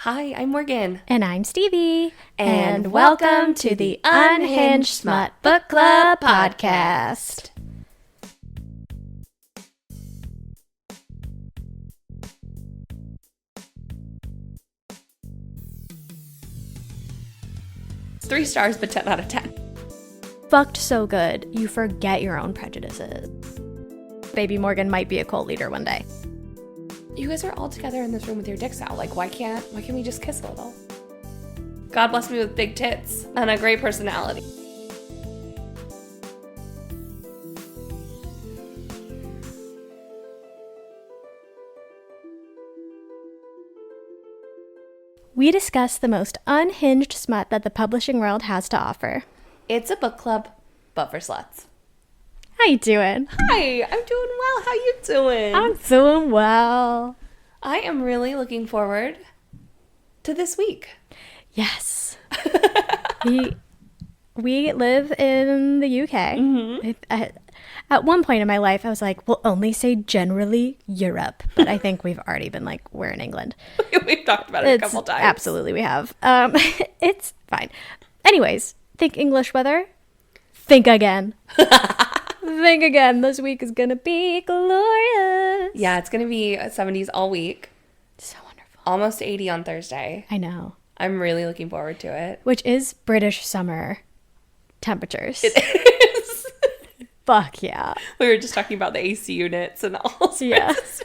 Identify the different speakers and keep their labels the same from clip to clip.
Speaker 1: Hi, I'm Morgan.
Speaker 2: And I'm Stevie.
Speaker 1: And welcome to the Unhinged Smut Book Club podcast. It's 3 stars, but 10 out of 10.
Speaker 2: Fucked so good, you forget your own prejudices. Baby Morgan might be a cult leader one day.
Speaker 1: You guys are all together in this room with your dicks out. Like, why can't we just kiss a little? God bless me with big tits and a great personality.
Speaker 2: We discuss the most unhinged smut that the publishing world has to offer.
Speaker 1: It's a book club, but for sluts.
Speaker 2: How you doing?
Speaker 1: Hi, I'm doing well. How you doing?
Speaker 2: I'm doing well.
Speaker 1: I am really looking forward to this week.
Speaker 2: Yes. we live in the UK. Mm-hmm. At one point in my life, I was like, we'll only say generally Europe. But I think we've already been like, we're in England.
Speaker 1: We've talked about it a couple times.
Speaker 2: Absolutely, we have. It's fine. Anyways, think English weather. Think again. Think again. This week is going to be glorious.
Speaker 1: Yeah, it's going to be 70s all week.
Speaker 2: So wonderful.
Speaker 1: Almost 80 on Thursday.
Speaker 2: I know.
Speaker 1: I'm really looking forward to it.
Speaker 2: Which is British summer temperatures.
Speaker 1: It is.
Speaker 2: Fuck yeah.
Speaker 1: We were just talking about the AC units and all sorts of stuff.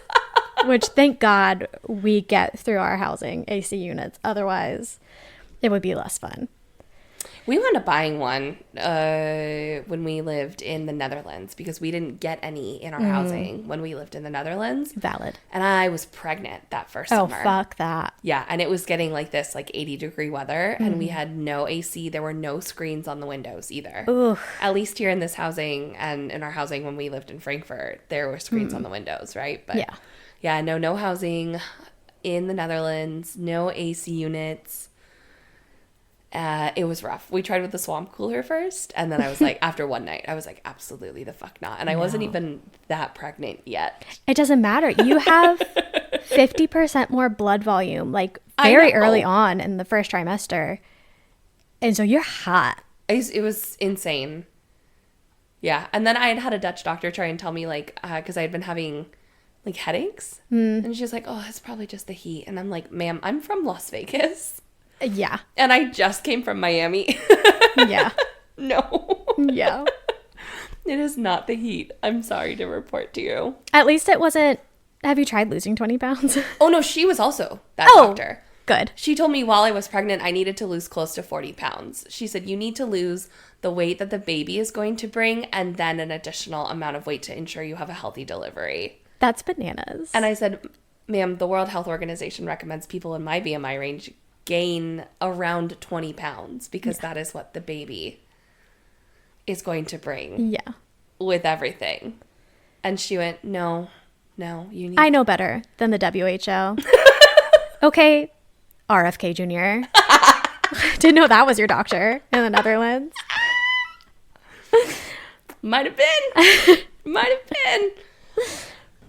Speaker 2: Which, thank God, we get through our housing AC units. Otherwise, it would be less fun.
Speaker 1: We wound up buying one when we lived in the Netherlands because we didn't get any in our housing when we lived in the Netherlands.
Speaker 2: Valid.
Speaker 1: And I was pregnant that first summer.
Speaker 2: Oh, fuck that.
Speaker 1: Yeah, and it was getting like this, like 80-degree weather, and we had no AC. There were no screens on the windows either.
Speaker 2: Ooh.
Speaker 1: At least here in this housing and in our housing when we lived in Frankfurt, there were screens on the windows, right? But yeah, no housing in the Netherlands, no AC units. It was rough. We tried with the swamp cooler first, and then I was like, after one night, I was like, absolutely the fuck not. And I wasn't even that pregnant yet.
Speaker 2: It doesn't matter. You have 50% more blood volume, like very early on in the first trimester. And so you're hot.
Speaker 1: It was insane. Yeah. And then I had a Dutch doctor try and tell me, like, because I had been having like headaches. And she was like, oh, it's probably just the heat. And I'm like, ma'am, I'm from Las Vegas.
Speaker 2: Yeah.
Speaker 1: And I just came from Miami.
Speaker 2: Yeah.
Speaker 1: No.
Speaker 2: Yeah.
Speaker 1: It is not the heat. I'm sorry to report to you.
Speaker 2: At least it wasn't. Have you tried losing 20 pounds?
Speaker 1: Oh, no, she was also that doctor.
Speaker 2: Good.
Speaker 1: She told me while I was pregnant, I needed to lose close to 40 pounds. She said, you need to lose the weight that the baby is going to bring and then an additional amount of weight to ensure you have a healthy delivery.
Speaker 2: That's bananas.
Speaker 1: And I said, ma'am, the World Health Organization recommends people in my BMI range gain around 20 pounds because that is what the baby is going to bring.
Speaker 2: Yeah.
Speaker 1: With everything. And she went, no, you need...
Speaker 2: I know better than the WHO. Okay, RFK Jr. Didn't know that was your doctor in the Netherlands.
Speaker 1: Might have been.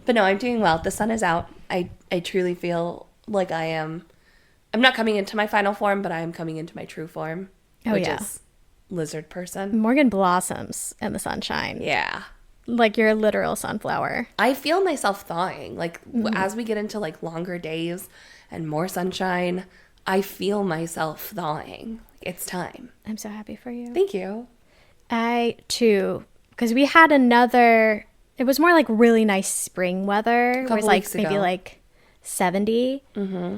Speaker 1: But no, I'm doing well. The sun is out. I truly feel like I'm not coming into my final form, but I am coming into my true form, which is lizard person.
Speaker 2: Morgan blossoms in the sunshine.
Speaker 1: Yeah.
Speaker 2: Like you're a literal sunflower.
Speaker 1: I feel myself thawing. Like as we get into like longer days and more sunshine, I feel myself thawing. It's time.
Speaker 2: I'm so happy for you.
Speaker 1: Thank you.
Speaker 2: I too, because we had it was more like really nice spring weather. It was like maybe like 70. Mm-hmm.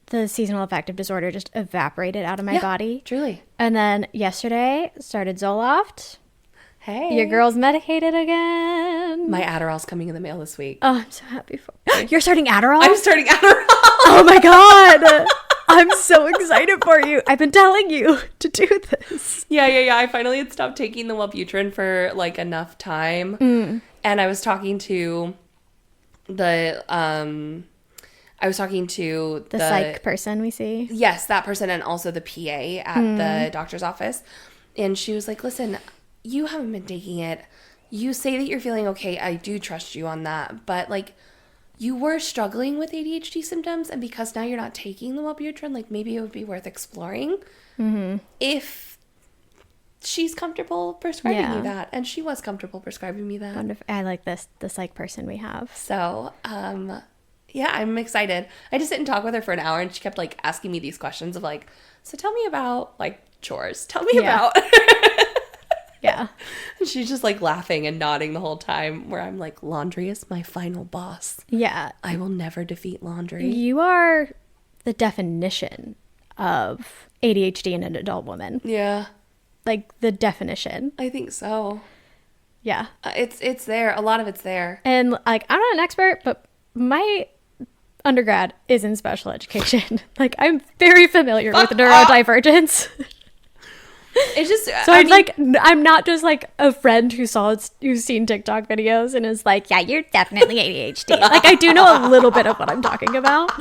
Speaker 2: The seasonal affective disorder just evaporated out of my body. Truly. And then yesterday started Zoloft.
Speaker 1: Hey.
Speaker 2: Your girl's medicated again.
Speaker 1: My Adderall's coming in the mail this week.
Speaker 2: Oh, I'm so happy for you. You're starting Adderall?
Speaker 1: I'm starting Adderall.
Speaker 2: Oh my God. I'm so excited for you. I've been telling you to do this.
Speaker 1: Yeah. I finally had stopped taking the Wellbutrin for like enough time. And I was talking to the
Speaker 2: psych person we see.
Speaker 1: Yes, that person, and also the PA at the doctor's office. And she was like, listen, you haven't been taking it. You say that you're feeling okay. I do trust you on that. But like, you were struggling with ADHD symptoms, and because now you're not taking the Wellbutrin, like maybe it would be worth exploring if she's comfortable prescribing me that. And she was comfortable prescribing me that.
Speaker 2: Wonderful. I like the psych person we have.
Speaker 1: So, yeah, I'm excited. I just didn't talk with her for an hour, and she kept like asking me these questions of like, so tell me about like chores. Tell me about.
Speaker 2: Yeah.
Speaker 1: And she's just like laughing and nodding the whole time, where I'm like, laundry is my final boss.
Speaker 2: Yeah.
Speaker 1: I will never defeat laundry.
Speaker 2: You are the definition of ADHD in an adult woman.
Speaker 1: Yeah.
Speaker 2: Like the definition.
Speaker 1: I think so.
Speaker 2: Yeah.
Speaker 1: It's there. A lot of it's there.
Speaker 2: And like, I'm not an expert, but my undergrad is in special education. Like, I'm very familiar with neurodivergence.
Speaker 1: It's just
Speaker 2: so I mean, like, I'm not just like a friend who's seen TikTok videos and is like, yeah, you're definitely ADHD. Like, I do know a little bit of what I'm talking about.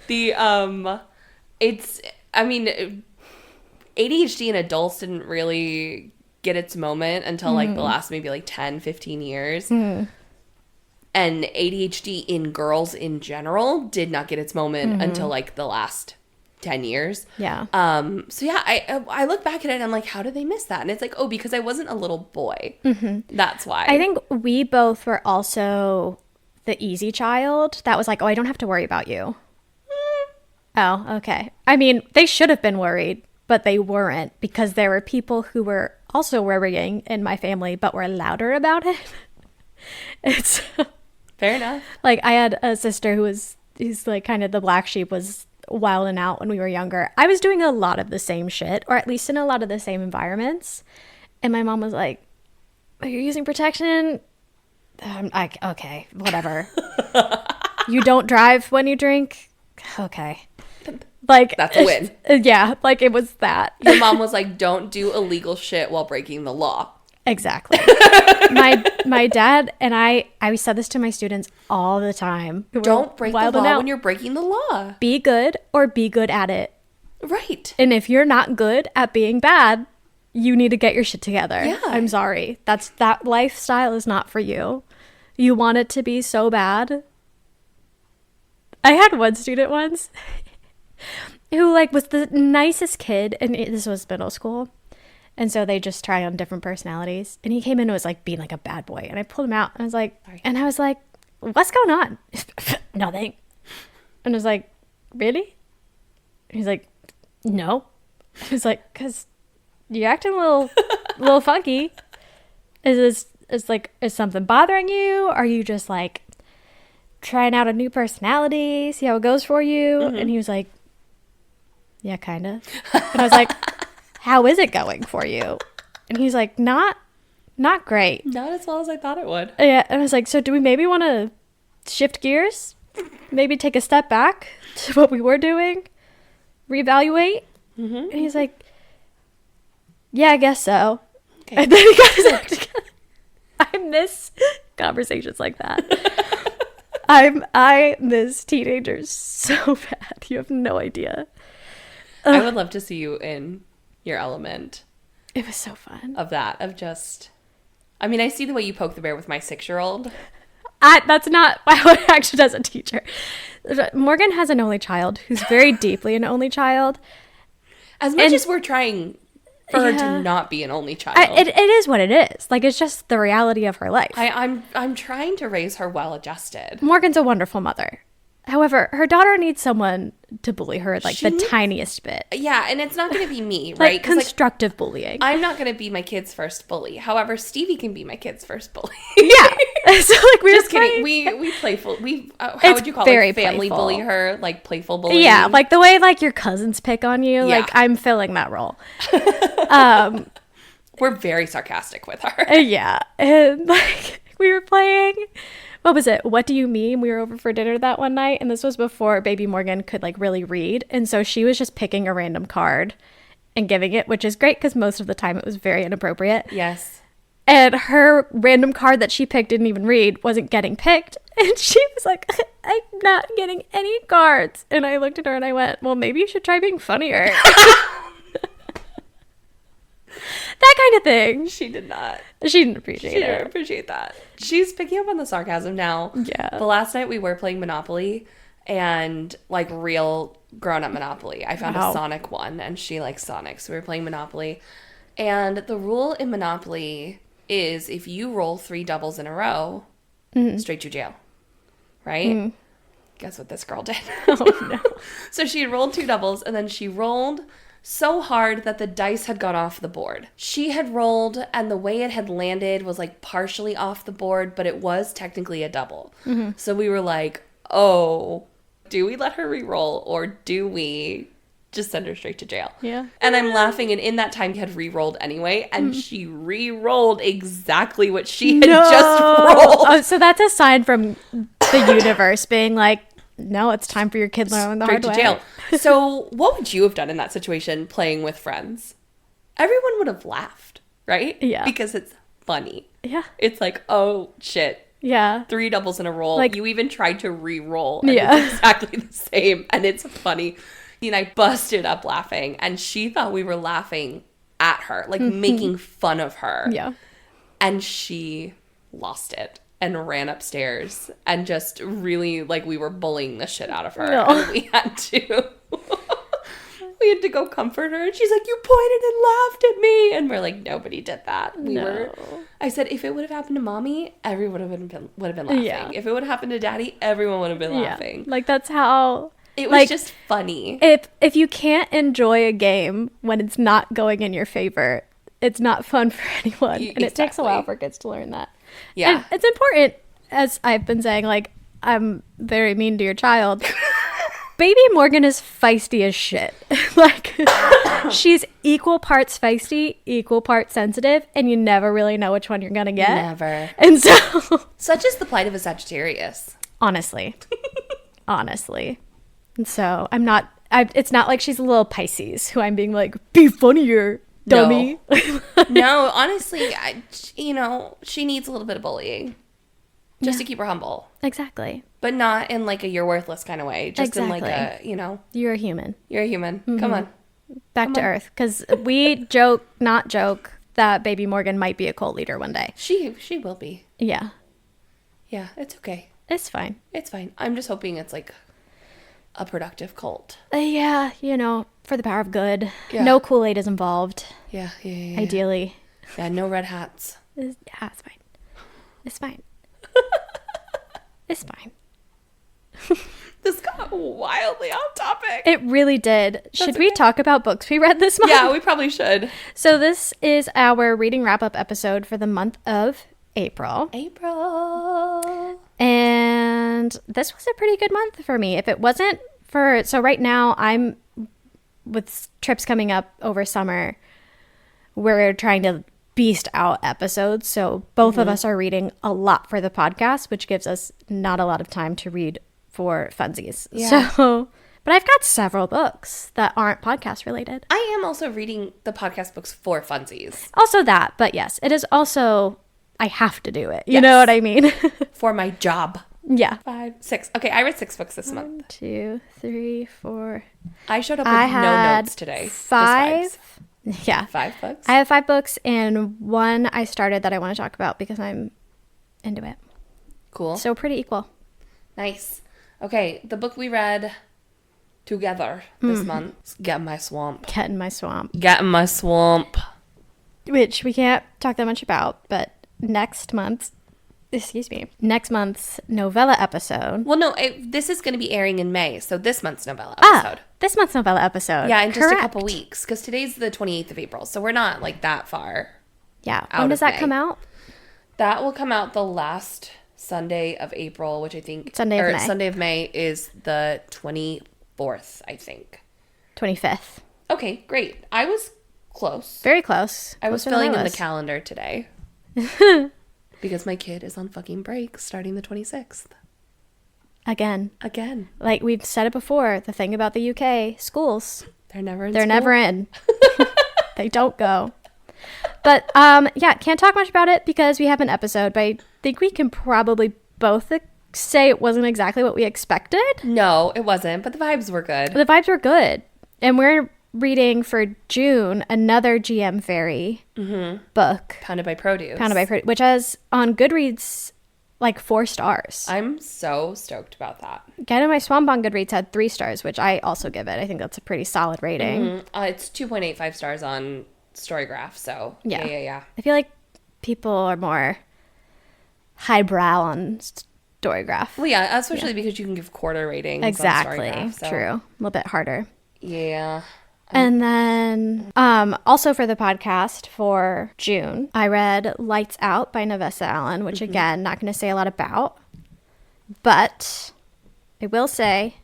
Speaker 1: It's, I mean, ADHD in adults didn't really get its moment until like the last maybe like 10, 15 years. And ADHD in girls in general did not get its moment until like the last 10 years.
Speaker 2: Yeah.
Speaker 1: So yeah, I look back at it and I'm like, how did they miss that? And it's like, oh, because I wasn't a little boy. That's why.
Speaker 2: I think we both were also the easy child that was like, oh, I don't have to worry about you. Oh, okay. I mean, they should have been worried, but they weren't, because there were people who were also worrying in my family, but were louder about it. It's
Speaker 1: fair enough.
Speaker 2: Like, I had a sister who's like kind of the black sheep, was wilding out when we were younger. I was doing a lot of the same shit, or at least in a lot of the same environments. And my mom was like, are you using protection? I'm like, okay, whatever. You don't drive when you drink? Okay. Like,
Speaker 1: that's a win.
Speaker 2: Yeah, like it was that.
Speaker 1: Your mom was like, don't do illegal shit while breaking the law.
Speaker 2: Exactly. my dad and I said this to my students all the time.
Speaker 1: Don't break the law when you're breaking the law.
Speaker 2: Be good or be good at it.
Speaker 1: Right.
Speaker 2: And if you're not good at being bad, you need to get your shit together.
Speaker 1: Yeah.
Speaker 2: I'm sorry. That lifestyle is not for you. You want it to be so bad. I had one student once who like was the nicest kid, and this was middle school. And so they just try on different personalities. And he came in and was like being like a bad boy. And I pulled him out and I was like, what's going on? Nothing. And I was like, really? He's like, no. I was like, because you're acting a little funky. Is something bothering you? Are you just like trying out a new personality? See how it goes for you? And he was like, yeah, kind of. And I was like, how is it going for you? And he's like, not great.
Speaker 1: Not as well as I thought it would.
Speaker 2: Yeah. And I was like, so do we maybe want to shift gears? Maybe take a step back to what we were doing? Reevaluate? And he's like, yeah, I guess so. Okay. And then he got his act together. I miss conversations like that. I miss teenagers so bad. You have no idea.
Speaker 1: I would love to see you in your element.
Speaker 2: It was so fun.
Speaker 1: I mean, I see the way you poke the bear with my 6-year-old.
Speaker 2: That's not what I actually does a teacher. Morgan has an only child who's very deeply an only child.
Speaker 1: As much as we're trying for her to not be an only child.
Speaker 2: It is what it is. Like, it's just the reality of her life.
Speaker 1: I'm trying to raise her well-adjusted.
Speaker 2: Morgan's a wonderful mother. However, her daughter needs someone to bully her the tiniest bit.
Speaker 1: Yeah, and it's not going to be me, right?
Speaker 2: Like constructive bullying.
Speaker 1: I'm not going to be my kid's first bully. However, Stevie can be my kid's first bully.
Speaker 2: Yeah. So like we're
Speaker 1: just kidding. We playful. How would you call it? Family playful. Bully her, like playful bullying.
Speaker 2: Yeah, like the way like your cousins pick on you. Yeah. Like I'm filling that role.
Speaker 1: We're very sarcastic with her.
Speaker 2: Yeah, and like we were playing. What was it? What do you mean? We were over for dinner that one night, and this was before baby Morgan could like really read, and so she was just picking a random card and giving it, which is great because most of the time it was very inappropriate.
Speaker 1: Yes.
Speaker 2: And her random card that she picked didn't even read, wasn't getting picked, and she was like, I'm not getting any cards. And I looked at her and I went, well, maybe you should try being funnier. That kind of thing.
Speaker 1: She did not.
Speaker 2: She didn't appreciate it.
Speaker 1: She didn't appreciate that. She's picking up on the sarcasm now.
Speaker 2: Yeah.
Speaker 1: The last night we were playing Monopoly, and like real grown-up Monopoly. I found a Sonic one, and she likes Sonic, so we were playing Monopoly. And the rule in Monopoly is if you roll 3 doubles in a row, straight to jail. Right? Guess what this girl did?
Speaker 2: Oh, no.
Speaker 1: So she rolled 2 doubles, and then she rolled so hard that the dice had gone off the board. She had rolled, and the way it had landed was like partially off the board, but it was technically a double. So we were like, oh, do we let her re-roll, or do we just send her straight to jail?
Speaker 2: Yeah.
Speaker 1: And I'm laughing, and in that time he had re-rolled anyway, and she re-rolled exactly what she had just rolled.
Speaker 2: Oh, so that's a sign from the universe being like, no, it's time for your kid to learn the hard way.
Speaker 1: Straight to jail. So what would you have done in that situation playing with friends? Everyone would have laughed, right?
Speaker 2: Yeah.
Speaker 1: Because it's funny.
Speaker 2: Yeah.
Speaker 1: It's like, oh, shit.
Speaker 2: Yeah.
Speaker 1: 3 doubles in a roll.
Speaker 2: Like,
Speaker 1: you even tried to re-roll. And it's exactly the same. And it's funny. And I busted up laughing. And she thought we were laughing at her. Like, making fun of her.
Speaker 2: Yeah.
Speaker 1: And she lost it. And ran upstairs and just really, like, we were bullying the shit out of her.
Speaker 2: No.
Speaker 1: And we had to go comfort her. And she's like, you pointed and laughed at me. And we're like, nobody did that. I said, if it would have happened to mommy, everyone would have been laughing.
Speaker 2: Yeah.
Speaker 1: If it would have happened to daddy, everyone would have been laughing.
Speaker 2: Like, that's how...
Speaker 1: It was just funny.
Speaker 2: If you can't enjoy a game when it's not going in your favor, it's not fun for anyone. And it takes a while for kids to learn that.
Speaker 1: Yeah.
Speaker 2: And it's important, as I've been saying, like, I'm very mean to your child. Baby Morgan is feisty as shit. Like, she's equal parts feisty, equal parts sensitive, and you never really know which one you're going to get.
Speaker 1: Never.
Speaker 2: And so...
Speaker 1: Such is the plight of a Sagittarius.
Speaker 2: Honestly. And so it's not like she's a little Pisces who I'm being like, be funnier, dummy.
Speaker 1: No, honestly, she needs a little bit of bullying just to keep her humble.
Speaker 2: Exactly.
Speaker 1: But not in like a you're worthless kind of way. Just in like a,
Speaker 2: You're a human.
Speaker 1: You're a human. Come on.
Speaker 2: Back to earth. Because we not joke that Baby Morgan might be a cult leader one day.
Speaker 1: She will be.
Speaker 2: Yeah.
Speaker 1: Yeah, it's okay.
Speaker 2: It's fine.
Speaker 1: It's fine. I'm just hoping it's like a productive cult.
Speaker 2: Yeah, for the power of good.
Speaker 1: Yeah.
Speaker 2: No Kool-Aid is involved.
Speaker 1: Yeah.
Speaker 2: Ideally.
Speaker 1: Yeah, no red hats.
Speaker 2: Yeah, it's fine. It's fine. It's fine.
Speaker 1: This got wildly off topic.
Speaker 2: It really did. Should we talk about books we read this month?
Speaker 1: Yeah, we probably should.
Speaker 2: So this is our reading wrap-up episode for the month of April. And this was a pretty good month for me. If it wasn't for... So right now, I'm... With trips coming up over summer, we're trying to beast out episodes. So both of us are reading a lot for the podcast, which gives us not a lot of time to read for funsies.
Speaker 1: Yeah.
Speaker 2: So, but I've got several books that aren't podcast related.
Speaker 1: I am also reading the podcast books for funsies.
Speaker 2: Also that, but yes, it is also, I have to do it. You know what I mean?
Speaker 1: For my job.
Speaker 2: Yeah.
Speaker 1: 5, 6. Okay, I read 6 books this month.
Speaker 2: 1, 2, 3, 4.
Speaker 1: I showed up with no notes today.
Speaker 2: 5.
Speaker 1: Just vibes.
Speaker 2: Yeah.
Speaker 1: 5 books?
Speaker 2: I have 5 books and one I started that I want to talk about because I'm into it.
Speaker 1: Cool.
Speaker 2: So pretty equal.
Speaker 1: Nice. Okay, the book we read together this month is Get in My Swamp.
Speaker 2: Get in My Swamp.
Speaker 1: Get in My Swamp.
Speaker 2: Which we can't talk that much about, but next month's novella episode.
Speaker 1: Well, no, this is going to be airing in May, so this month's novella episode.
Speaker 2: This month's novella episode.
Speaker 1: Yeah, in just a couple weeks, because today's the 28th of April, so we're not like that far.
Speaker 2: Yeah. When does that come out?
Speaker 1: That will come out the last Sunday of April, which I think...
Speaker 2: Sunday of
Speaker 1: May is the 24th, I think.
Speaker 2: 25th.
Speaker 1: Okay, great. I was close.
Speaker 2: Very close.
Speaker 1: I was filling in the calendar today. Because my kid is on fucking break starting the 26th.
Speaker 2: Again. Like we've said it before, the thing about the UK, schools.
Speaker 1: They're never in
Speaker 2: They're
Speaker 1: school.
Speaker 2: never in. They don't go. But, can't talk much about it because we have an episode, but I think we can probably both say it wasn't exactly what we expected.
Speaker 1: No, it wasn't, but the vibes were good.
Speaker 2: The vibes were good. And we're reading for June another GM Fairy book.
Speaker 1: Pounded by Produce.
Speaker 2: Which has on Goodreads like 4 stars.
Speaker 1: I'm so stoked about that.
Speaker 2: Again, in my Swamp on Goodreads had 3 stars, which I also give it. I think that's a pretty solid rating.
Speaker 1: It's 2.85 stars on Storygraph, so yeah.
Speaker 2: I feel like people are more highbrow on Storygraph.
Speaker 1: Well, yeah, especially because you can give quarter ratings.
Speaker 2: Exactly.
Speaker 1: On Storygraph, so.
Speaker 2: True. A little bit harder.
Speaker 1: Yeah.
Speaker 2: And then also for the podcast for June, I read Lights Out by Navessa Allen, which again, not going to say a lot about. But I will say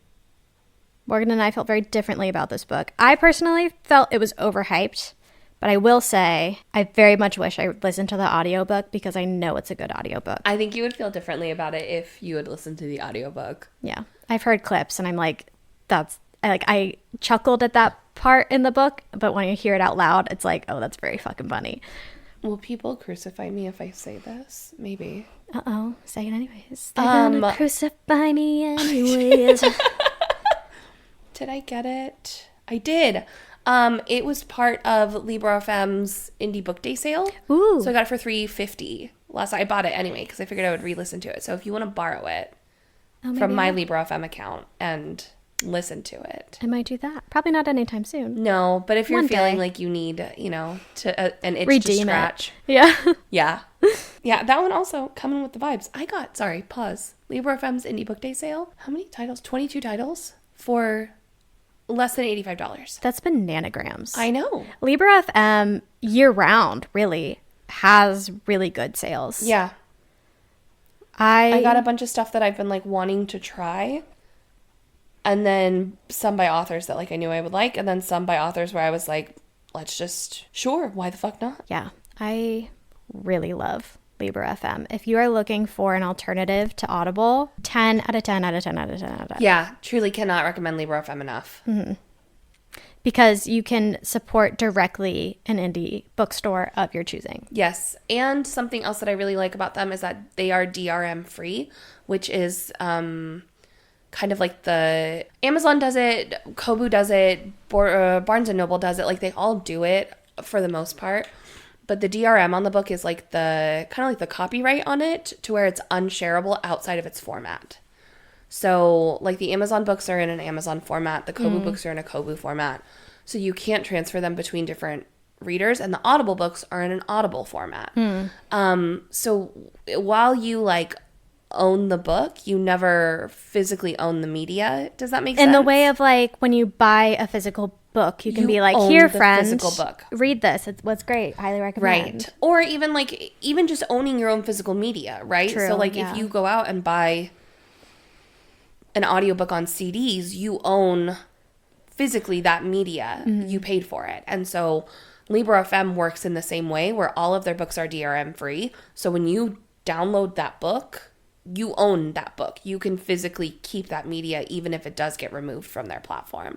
Speaker 2: Morgan and I felt very differently about this book. I personally felt it was overhyped. But I will say, I very much wish I listened to the audiobook because I know it's a good audiobook.
Speaker 1: I think you would feel differently about it if you had listened to the audiobook.
Speaker 2: Yeah. I've heard clips and I'm like, I chuckled at that part in the book, but when you hear it out loud, it's like, oh, that's very fucking funny.
Speaker 1: Will people crucify me if I say this? Maybe.
Speaker 2: Uh-oh. Say it anyways. They're gonna crucify me anyways.
Speaker 1: Did I get it? I did. It was part of Libro FM's Indie Book Day sale.
Speaker 2: Ooh.
Speaker 1: So I got it for $3.50. I bought it anyway because I figured I would re-listen to it. So if you want to borrow it from my Libro FM account and listen to it.
Speaker 2: I might do that. Probably not anytime soon.
Speaker 1: No, but if you're feeling like you need, to an itch
Speaker 2: redeem
Speaker 1: to scratch.
Speaker 2: It. Yeah.
Speaker 1: Yeah. Yeah, that one also coming with the vibes. Pause. Libro FM's Indie Book Day sale. How many titles? 22 titles for less than $85.
Speaker 2: That's bananagrams.
Speaker 1: I know.
Speaker 2: Libro FM year round really has really good sales.
Speaker 1: Yeah. I got a bunch of stuff that I've been wanting to try. And then some by authors that I knew I would like. And then some by authors where I was like, sure, why the fuck not?
Speaker 2: Yeah. I really love Libro FM. If you are looking for an alternative to Audible, 10 out of 10 out of 10 out of 10 out of 10.
Speaker 1: Yeah, truly cannot recommend Libro FM enough.
Speaker 2: Mm-hmm. Because you can support directly an indie bookstore of your choosing.
Speaker 1: Yes, and something else that I really like about them is that they are DRM free, which is kind of like the Amazon does it, Kobo does it, Barnes & Noble does it. They all do it for the most part. But the DRM on the book is the copyright on it to where it's unshareable outside of its format. So the Amazon books are in an Amazon format, the Kobo books are in a Kobo format. So you can't transfer them between different readers, and the Audible books are in an Audible format. So while you own the book, you never physically own the media. Does that make sense?
Speaker 2: In the way of when you buy a physical book, you can be like, here, friend, physical book. Read this. It's what's great. Highly recommend.
Speaker 1: Right. Or even just owning your own physical media, right?
Speaker 2: True,
Speaker 1: so if you go out and buy an audiobook on CDs, you own physically that media. You paid for it. And so Libro FM works in the same way where all of their books are DRM free. So when you download that book, you own that book. You can physically keep that media even if it does get removed from their platform.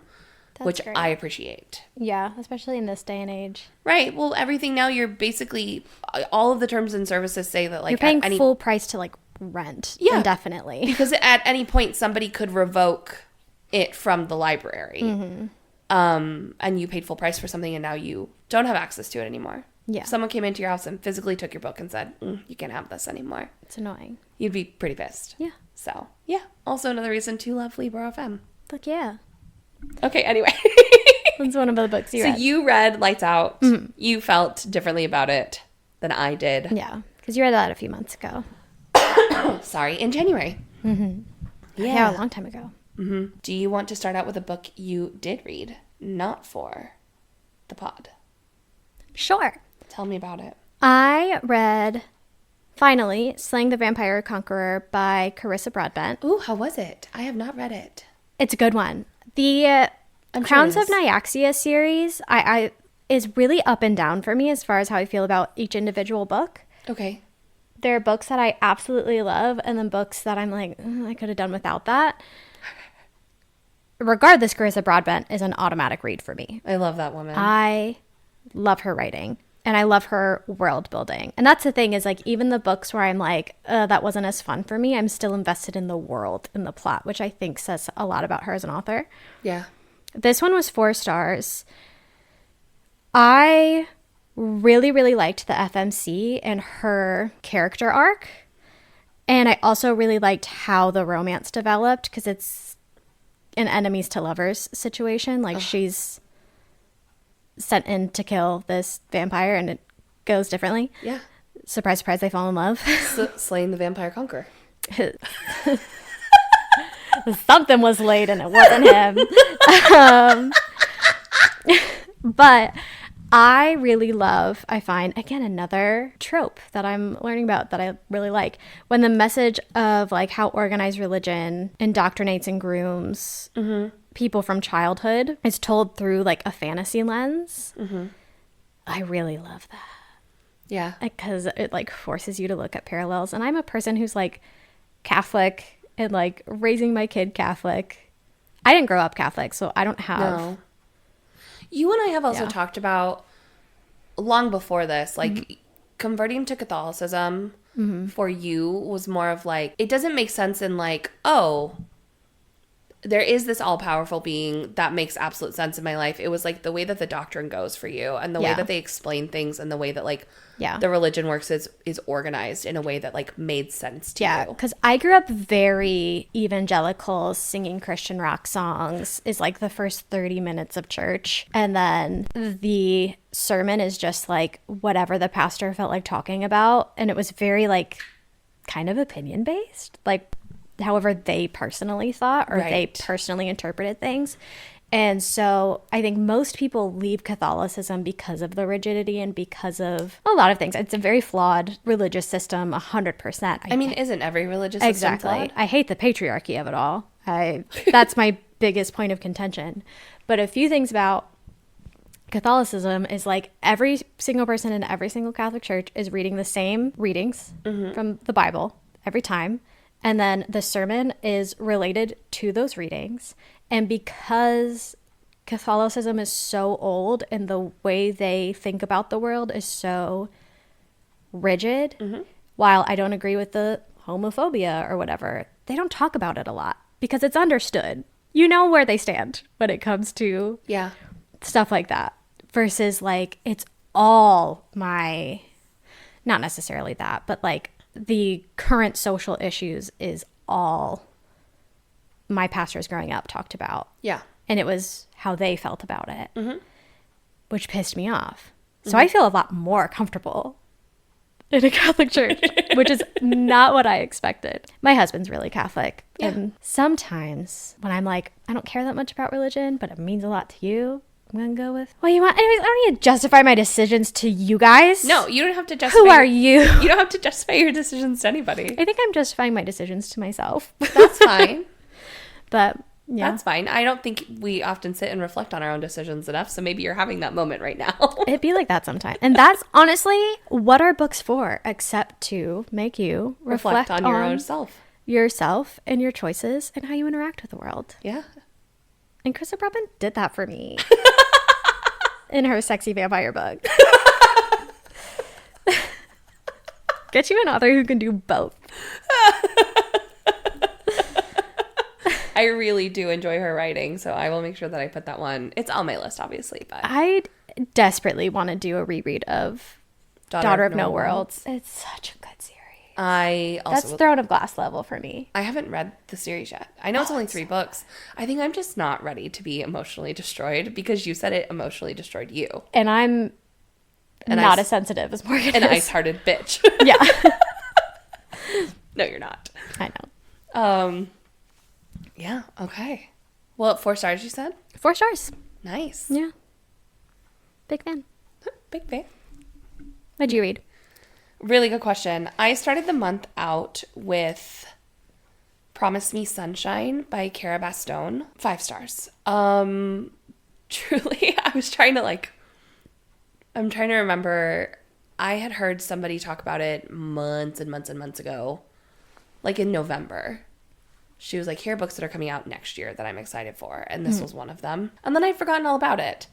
Speaker 1: That's which great. I appreciate.
Speaker 2: Yeah, especially in this day and age.
Speaker 1: Right. Well, everything now, you're basically, all of the terms and services say that
Speaker 2: you're paying full price to rent. Yeah. Indefinitely.
Speaker 1: Because at any point somebody could revoke it from the library. And you paid full price for something and now you don't have access to it anymore. Yeah. If someone came into your house and physically took your book and said, you can't have this anymore.
Speaker 2: It's annoying.
Speaker 1: You'd be pretty pissed. Yeah. So, yeah. Also another reason to love Libro FM.
Speaker 2: Fuck yeah.
Speaker 1: Okay, anyway.
Speaker 2: That's one of the books you read.
Speaker 1: So you read Lights Out. You felt differently about it than I did.
Speaker 2: Yeah, because you read that a few months ago.
Speaker 1: Sorry, in January.
Speaker 2: Yeah, a long time ago.
Speaker 1: Do you want to start out with a book you did read, not for the pod?
Speaker 2: Sure.
Speaker 1: Tell me about it.
Speaker 2: I read, finally, Slaying the Vampire Conqueror by Carissa Broadbent.
Speaker 1: Ooh, how was it? I have not read it.
Speaker 2: It's a good one. The Crowns of Nyaxia series is really up and down for me as far as how I feel about each individual book.
Speaker 1: Okay.
Speaker 2: There are books that I absolutely love, and then books that I'm like, I could have done without that. Regardless, Carissa Broadbent is an automatic read for me.
Speaker 1: I love that woman.
Speaker 2: I love her writing, and I love her world building. And that's the thing is, even the books where I'm like, that wasn't as fun for me, I'm still invested in the world, in the plot, which I think says a lot about her as an author.
Speaker 1: Yeah.
Speaker 2: This one was 4 stars. I really, really liked the FMC and her character arc. And I also really liked how the romance developed, because it's an enemies to lovers situation. Like, she's sent in to kill this vampire, and it goes differently.
Speaker 1: Yeah.
Speaker 2: Surprise, surprise, they fall in love.
Speaker 1: Slaying the vampire conqueror.
Speaker 2: Something was laid and it wasn't him. But I really love, I find, again, another trope that I'm learning about that I really like. When the message of like how organized religion indoctrinates and grooms people from childhood is told through like a fantasy lens. I really love that.
Speaker 1: Yeah.
Speaker 2: Because it like forces you to look at parallels. And I'm a person who's like Catholic and like raising my kid Catholic. I didn't grow up Catholic, so I don't have. No.
Speaker 1: You and I have also talked about, long before this, like converting to Catholicism for you was more of like, it doesn't make sense in like, oh, there is this all-powerful being that makes absolute sense in my life. It was like the way that the doctrine goes for you, and the way that they explain things, and the way that like the religion works is organized in a way that like made sense to you. Yeah,
Speaker 2: because I grew up very evangelical, singing Christian rock songs is like the first 30 minutes of church, and then the sermon is just like whatever the pastor felt like talking about, and it was very like kind of opinion based, like however they personally thought or they personally interpreted things. And so I think most people leave Catholicism because of the rigidity and because of a lot of things. It's a very flawed religious system, 100%.
Speaker 1: I mean, isn't every religious system flawed?
Speaker 2: I hate the patriarchy of it all. That's my biggest point of contention. But a few things about Catholicism is like every single person in every single Catholic church is reading the same readings from the Bible every time. And then the sermon is related to those readings. And because Catholicism is so old and the way they think about the world is so rigid, while I don't agree with the homophobia or whatever, they don't talk about it a lot because it's understood. You know where they stand when it comes to stuff like that. Versus like it's all my, not necessarily that, but like the current social issues is all my pastors growing up talked about. Yeah. And it was how they felt about it, which pissed me off. So I feel a lot more comfortable in a Catholic church, which is not what I expected. My husband's really Catholic. Yeah. And sometimes when I'm like, I don't care that much about religion, but it means a lot to you, I'm going to go with, well, you want, anyways, I don't need to justify my decisions to you guys.
Speaker 1: No, you don't have to justify.
Speaker 2: Who are you?
Speaker 1: You don't have to justify your decisions to anybody.
Speaker 2: I think I'm justifying my decisions to myself.
Speaker 1: That's fine.
Speaker 2: But yeah.
Speaker 1: That's fine. I don't think we often sit and reflect on our own decisions enough. So maybe you're having that moment right now.
Speaker 2: It'd be like that sometimes. And that's honestly what are books for, except to make you reflect on your own self. Yourself and your choices and how you interact with the world. Yeah. And Krista Robin did that for me in her sexy vampire book. Get you an author who can do both.
Speaker 1: I really do enjoy her writing, so I will make sure that I put that one. It's on my list, obviously, but
Speaker 2: I desperately want to do a reread of Daughter of No Worlds. It's such a good series. That's Throne of Glass level for me.
Speaker 1: I haven't read the series yet. I know it's only 3 books. I think I'm just not ready to be emotionally destroyed because you said it emotionally destroyed you.
Speaker 2: And I'm not as sensitive as Morgan is.
Speaker 1: An ice-hearted bitch.
Speaker 2: Yeah.
Speaker 1: No, you're not.
Speaker 2: I know.
Speaker 1: Yeah, okay. Well, 4 stars, you said?
Speaker 2: 4 stars.
Speaker 1: Nice.
Speaker 2: Yeah. Big fan.
Speaker 1: Big fan.
Speaker 2: What'd you read?
Speaker 1: Really good question. I started the month out with Promise Me Sunshine by Cara Bastone. 5 stars. Truly, I'm trying to remember. I had heard somebody talk about it months and months and months ago, like in November. She was like, here are books that are coming out next year that I'm excited for. And this was one of them. And then I'd forgotten all about it.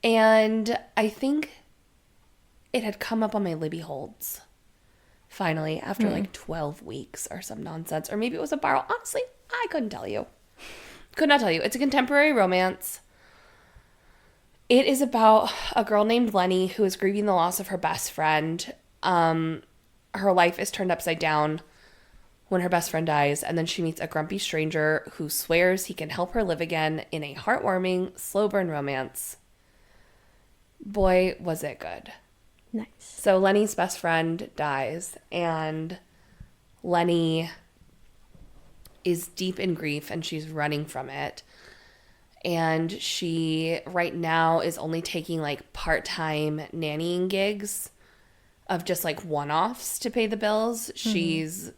Speaker 1: And I think it had come up on my Libby Holds finally after like 12 weeks or some nonsense. Or maybe it was a borrow. Honestly, I couldn't tell you. Could not tell you. It's a contemporary romance. It is about a girl named Lenny who is grieving the loss of her best friend. Her life is turned upside down when her best friend dies, and then she meets a grumpy stranger who swears he can help her live again in a heartwarming, slow burn romance. Boy, was it good.
Speaker 2: Nice.
Speaker 1: So Lenny's best friend dies, and Lenny is deep in grief, and she's running from it. And she, right now, is only taking, like, part-time nannying gigs of just, like, one-offs to pay the bills. Mm-hmm. She's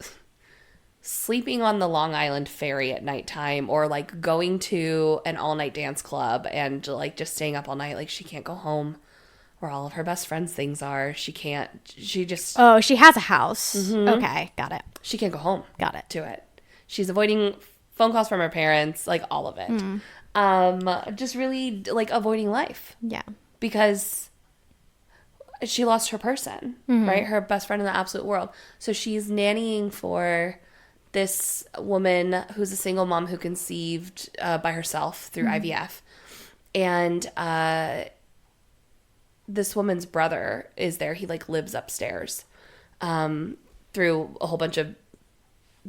Speaker 1: sleeping on the Long Island ferry at nighttime, or, like, going to an all-night dance club and, like, just staying up all night. Like, she can't go home where all of her best friends' things are. She just...
Speaker 2: Oh, she has a house. Mm-hmm. Okay, got it.
Speaker 1: She can't go home.
Speaker 2: Got it.
Speaker 1: To it. She's avoiding phone calls from her parents, like, all of it. Mm. Just really, like, avoiding life.
Speaker 2: Yeah.
Speaker 1: Because she lost her person, mm-hmm. right? Her best friend in the absolute world. So she's nannying for this woman who's a single mom who conceived by herself through mm-hmm. IVF. And this woman's brother is there. He, like, lives upstairs through a whole bunch of...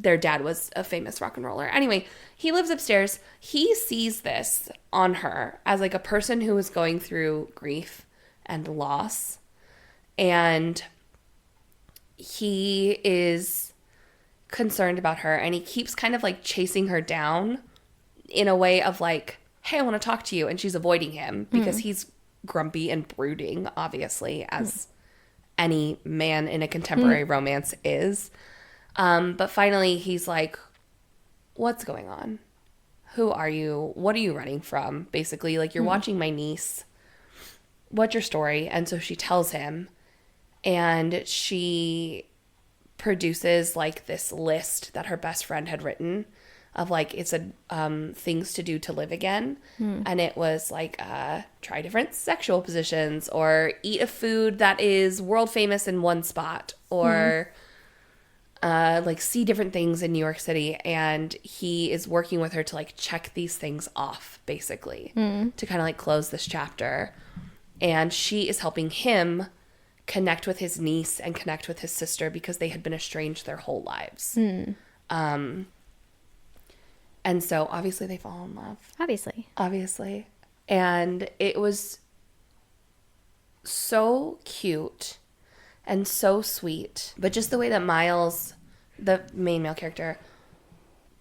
Speaker 1: Their dad was a famous rock and roller. Anyway, he lives upstairs. He sees this on her as, like, a person who is going through grief and loss. And he is concerned about her. And he keeps kind of, like, chasing her down in a way of, like, hey, I want to talk to you. And she's avoiding him because he's grumpy and brooding, obviously, as any man in a contemporary romance is. But finally, he's like, what's going on? Who are you? What are you running from? Basically, like, you're watching my niece. What's your story? And so she tells him, and she produces, like, this list that her best friend had written of, like, it's a things to do to live again. And it was, like, try different sexual positions, or eat a food that is world famous in one spot, or... like, see different things in New York City, and he is working with her to, like, check these things off, basically, to kind of, like, close this chapter. And she is helping him connect with his niece and connect with his sister because they had been estranged their whole lives. And so, obviously, they fall in love. Obviously. And it was so cute. And so sweet. But just the way that Miles, the main male character,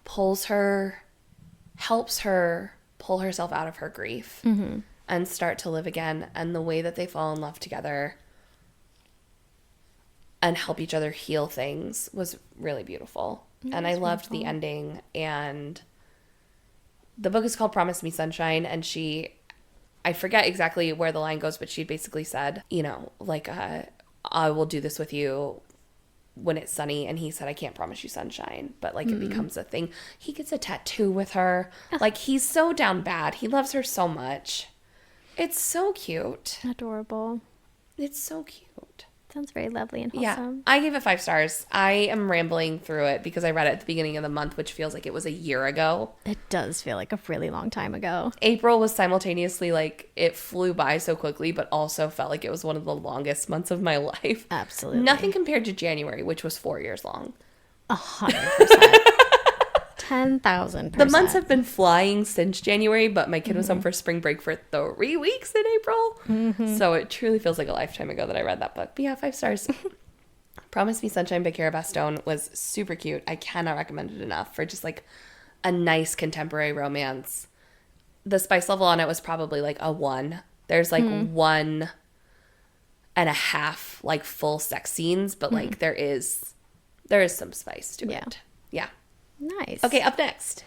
Speaker 1: helps her pull herself out of her grief and start to live again. And the way that they fall in love together and help each other heal things was really beautiful. And I loved the ending. And the book is called Promise Me Sunshine. And I forget exactly where the line goes, but she basically said, you know, like, I will do this with you when it's sunny. And he said, I can't promise you sunshine, but, like, it becomes a thing. He gets a tattoo with her. Like, he's so down bad. He loves her so much. It's so cute.
Speaker 2: Adorable.
Speaker 1: It's so cute.
Speaker 2: Sounds very lovely and wholesome.
Speaker 1: Yeah, I gave it 5 stars. I am rambling through it because I read it at the beginning of the month, which feels like it was a year ago.
Speaker 2: It does feel like a really long time ago.
Speaker 1: April was simultaneously, like, it flew by so quickly, but also felt like it was one of the longest months of my life.
Speaker 2: Absolutely.
Speaker 1: Nothing compared to January, which was 4 years long.
Speaker 2: 100%. 10,000%.
Speaker 1: The months have been flying since January, but my kid was home for spring break for 3 weeks in April. So it truly feels like a lifetime ago that I read that book. But yeah, 5 stars. Promise Me Sunshine by Cara Bastone was super cute. I cannot recommend it enough for just, like, a nice contemporary romance. The spice level on it was probably, like, a 1. There's, like, 1.5, like, full sex scenes, but, like, there is some spice to it. Yeah.
Speaker 2: Nice.
Speaker 1: Okay, up next.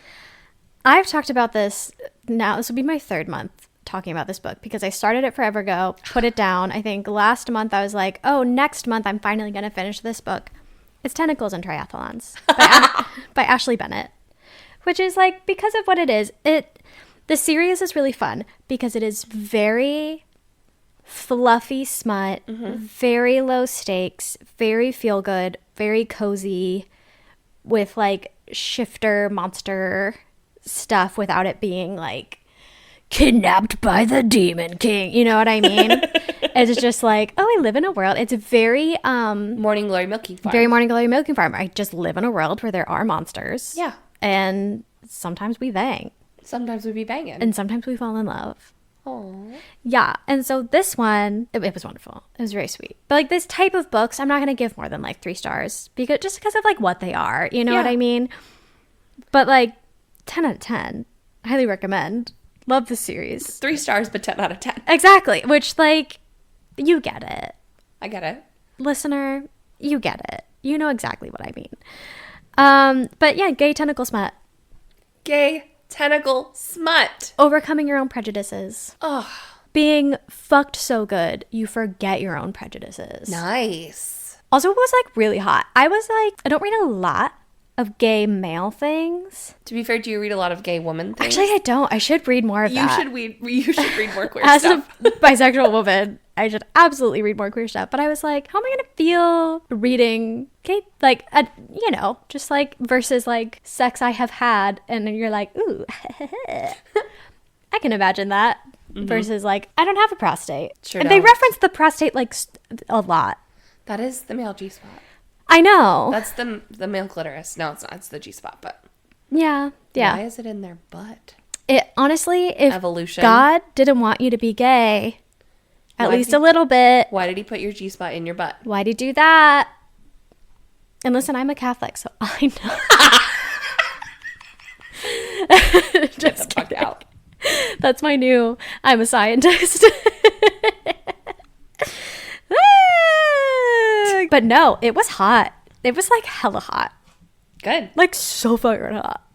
Speaker 2: I've talked about this now. This will be my 3rd month talking about this book because I started it forever ago, put it down. I think last month I was like, oh, next month I'm finally going to finish this book. It's Tentacles and Triathlons by Ashley Bennett, which is, like, because of what it is, the series is really fun because it is very fluffy smut, very low stakes, very feel good, very cozy, with, like, shifter monster stuff without it being, like, kidnapped by the Demon King. You know what I mean? It's just like, oh, I live in a world. It's a very
Speaker 1: Morning Glory Milking Farm.
Speaker 2: Very Morning Glory Milking Farm. I just live in a world where there are monsters.
Speaker 1: Yeah.
Speaker 2: And sometimes we bang.
Speaker 1: Sometimes we be banging.
Speaker 2: And sometimes we fall in love.
Speaker 1: Oh.
Speaker 2: Yeah. And so this one, it was wonderful. It was very sweet. But like this type of books, I'm not going to give more than like 3 stars because of like what they are. You know what I mean? But like 10 out of 10. Highly recommend. Love the series.
Speaker 1: 3 stars, but 10 out of 10.
Speaker 2: Exactly. Which like, you get it.
Speaker 1: I get it.
Speaker 2: Listener, you get it. You know exactly what I mean. But yeah, gay tentacle smut.
Speaker 1: Gay tentacle smut.
Speaker 2: Overcoming your own prejudices.
Speaker 1: Oh.
Speaker 2: Being fucked so good, you forget your own prejudices.
Speaker 1: Nice.
Speaker 2: Also, it was like really hot. I was like, I don't read a lot of gay male things.
Speaker 1: To be fair, do you read a lot of gay woman things?
Speaker 2: Actually, I don't. I should read more of that.
Speaker 1: You should read more queer
Speaker 2: As
Speaker 1: stuff.
Speaker 2: a bisexual woman, I should absolutely read more queer stuff. But I was like, how am I going to feel reading gay, like, you know, just like versus like sex I have had. And you're like, ooh, I can imagine that. Mm-hmm. Versus like, I don't have a prostate.
Speaker 1: Sure
Speaker 2: and
Speaker 1: don't.
Speaker 2: they reference the prostate like a lot.
Speaker 1: That is the male G-spot.
Speaker 2: I know.
Speaker 1: That's the male clitoris. No, it's not. It's the G-spot, but...
Speaker 2: Yeah.
Speaker 1: Why is it in their butt?
Speaker 2: It honestly, if
Speaker 1: evolution.
Speaker 2: God didn't want you to be gay, at least a little bit.
Speaker 1: Why did he put your G-spot in your butt?
Speaker 2: Why'd he do that? And listen, I'm a Catholic, so I know.
Speaker 1: Get the fuck out.
Speaker 2: That's my new, I'm a scientist. But no, it was hot. It was like hella hot.
Speaker 1: Good.
Speaker 2: Like so fucking hot.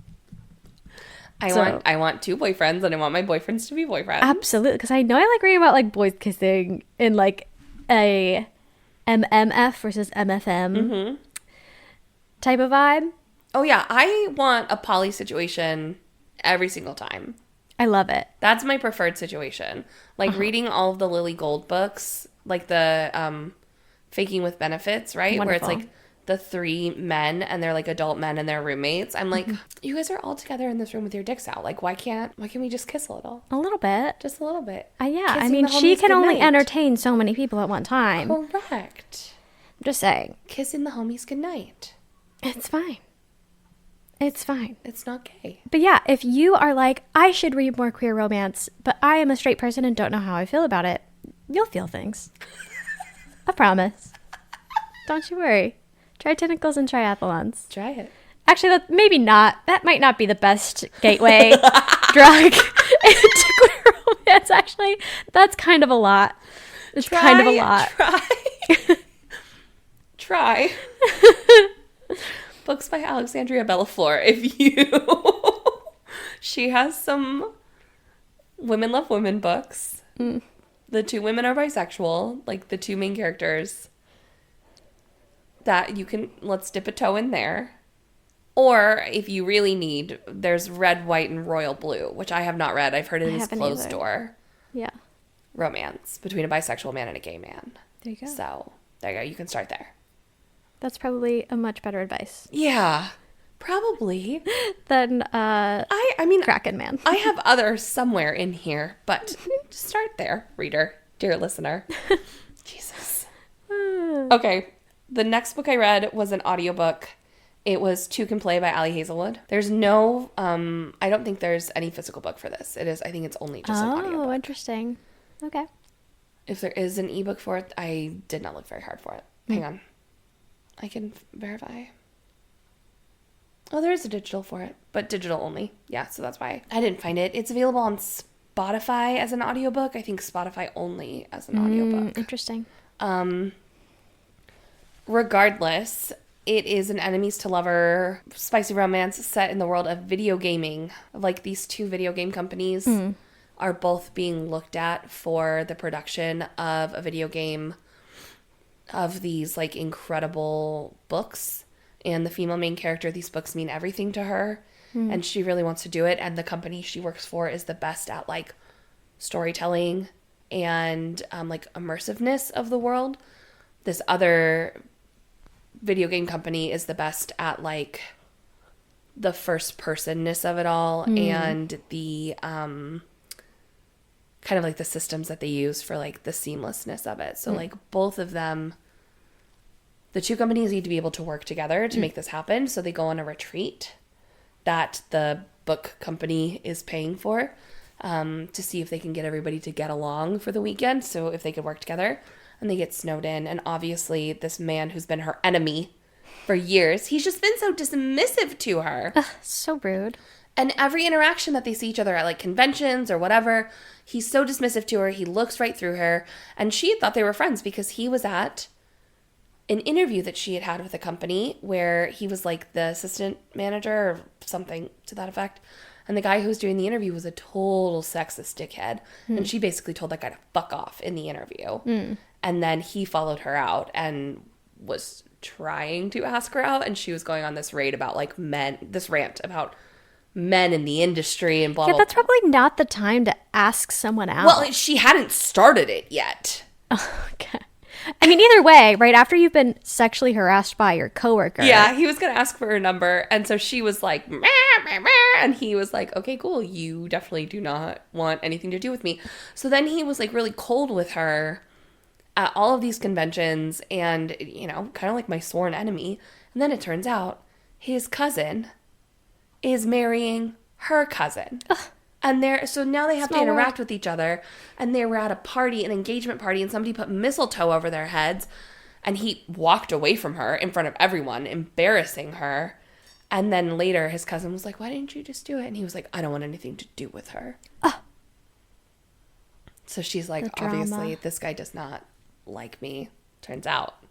Speaker 1: I want 2 boyfriends, and I want my boyfriends to be boyfriends.
Speaker 2: Absolutely, because I know I like reading about like boys kissing in like a MMF versus MFM type of vibe.
Speaker 1: Oh yeah, I want a poly situation every single time.
Speaker 2: I love it.
Speaker 1: That's my preferred situation. Like reading all of the Lily Gold books, like the Faking with Benefits, right?
Speaker 2: Wonderful.
Speaker 1: Where it's like the 3 men and they're like adult men and they're roommates. I'm like, you guys are all together in this room with your dicks out. Like, why can't we just kiss a little?
Speaker 2: A little bit.
Speaker 1: Just a little bit.
Speaker 2: Yeah.
Speaker 1: Kissing
Speaker 2: I mean,
Speaker 1: the
Speaker 2: she
Speaker 1: homies
Speaker 2: can only
Speaker 1: goodnight.
Speaker 2: entertain so many people at one time.
Speaker 1: Correct.
Speaker 2: I'm just saying.
Speaker 1: Kissing the homies goodnight.
Speaker 2: It's fine. It's fine.
Speaker 1: It's not gay.
Speaker 2: But yeah, if you are like, I should read more queer romance, but I am a straight person and don't know how I feel about it, you'll feel things. I promise. Don't you worry. Try Tentacles and Triathlons.
Speaker 1: Try it.
Speaker 2: Actually, that might not be the best gateway drug into queer romance, actually. That's kind of a lot. It's kind of a lot.
Speaker 1: Try. Books by Alexandria Bellafleur. She has some women love women books. The 2 women are bisexual, like the 2 main characters. That you can, let's dip a toe in there. Or if you really need, there's Red, White, and Royal Blue, which I have not read. I've heard it is closed door.
Speaker 2: Yeah.
Speaker 1: Romance between a bisexual man and a gay man.
Speaker 2: There you go.
Speaker 1: So there you go. You can start there.
Speaker 2: That's probably a much better advice.
Speaker 1: Yeah, probably.
Speaker 2: Than
Speaker 1: I mean,
Speaker 2: Kraken Man.
Speaker 1: I have others somewhere in here, but just start there, reader, dear listener. Jesus. Okay. The next book I read was an audiobook. It was Two Can Play by Ali Hazelwood. There's no, I don't think there's any physical book for this. I think it's only just an audiobook.
Speaker 2: Oh, interesting. Okay.
Speaker 1: If there is an ebook for it, I did not look very hard for it. Hang on. I can verify. Oh, there is a digital for it, but digital only. Yeah, so that's why I didn't find it. It's available on Spotify as an audiobook. I think Spotify only as an audiobook.
Speaker 2: Interesting.
Speaker 1: Regardless, it is an enemies to lover spicy romance set in the world of video gaming. Like, these 2 video game companies are both being looked at for the production of a video game of these like incredible books. And the female main character, these books mean everything to her. And she really wants to do it. And the company she works for is the best at like storytelling and like immersiveness of the world. This other video game company is the best at like the first personness of it all and the kind of like the systems that they use for like the seamlessness of it. So like both of them, the two companies need to be able to work together to make this happen. So they go on a retreat that the book company is paying for, to see if they can get everybody to get along for the weekend. So if they could work together, and they get snowed in. And obviously this man who's been her enemy for years, he's just been so dismissive to her.
Speaker 2: Ugh, so rude.
Speaker 1: And every interaction that they see each other at like conventions or whatever, he's so dismissive to her. He looks right through her. And she thought they were friends because he was at an interview that she had with a company where he was like the assistant manager or something to that effect. And the guy who was doing the interview was a total sexist dickhead. And she basically told that guy to fuck off in the interview. And then he followed her out and was trying to ask her out. And she was going on this rant about like men in the industry and blah, blah, blah.
Speaker 2: That's probably not the time to ask someone out.
Speaker 1: Well, she hadn't started it yet.
Speaker 2: Oh, okay. I mean, either way, right after you've been sexually harassed by your coworker.
Speaker 1: Yeah, he was going to ask for her number. And so she was like, meh, meh, meh. And he was like, okay, cool. You definitely do not want anything to do with me. So then he was like really cold with her at all of these conventions and, you know, kind of like my sworn enemy. And then it turns out his cousin is marrying her cousin. Ugh. And so now they have to interact with each other. And they were at a party, an engagement party, and somebody put mistletoe over their heads. And he walked away from her in front of everyone, embarrassing her. And then later his cousin was like, why didn't you just do it? And he was like, I don't want anything to do with her. So she's like, obviously, this guy does not like me. Turns out,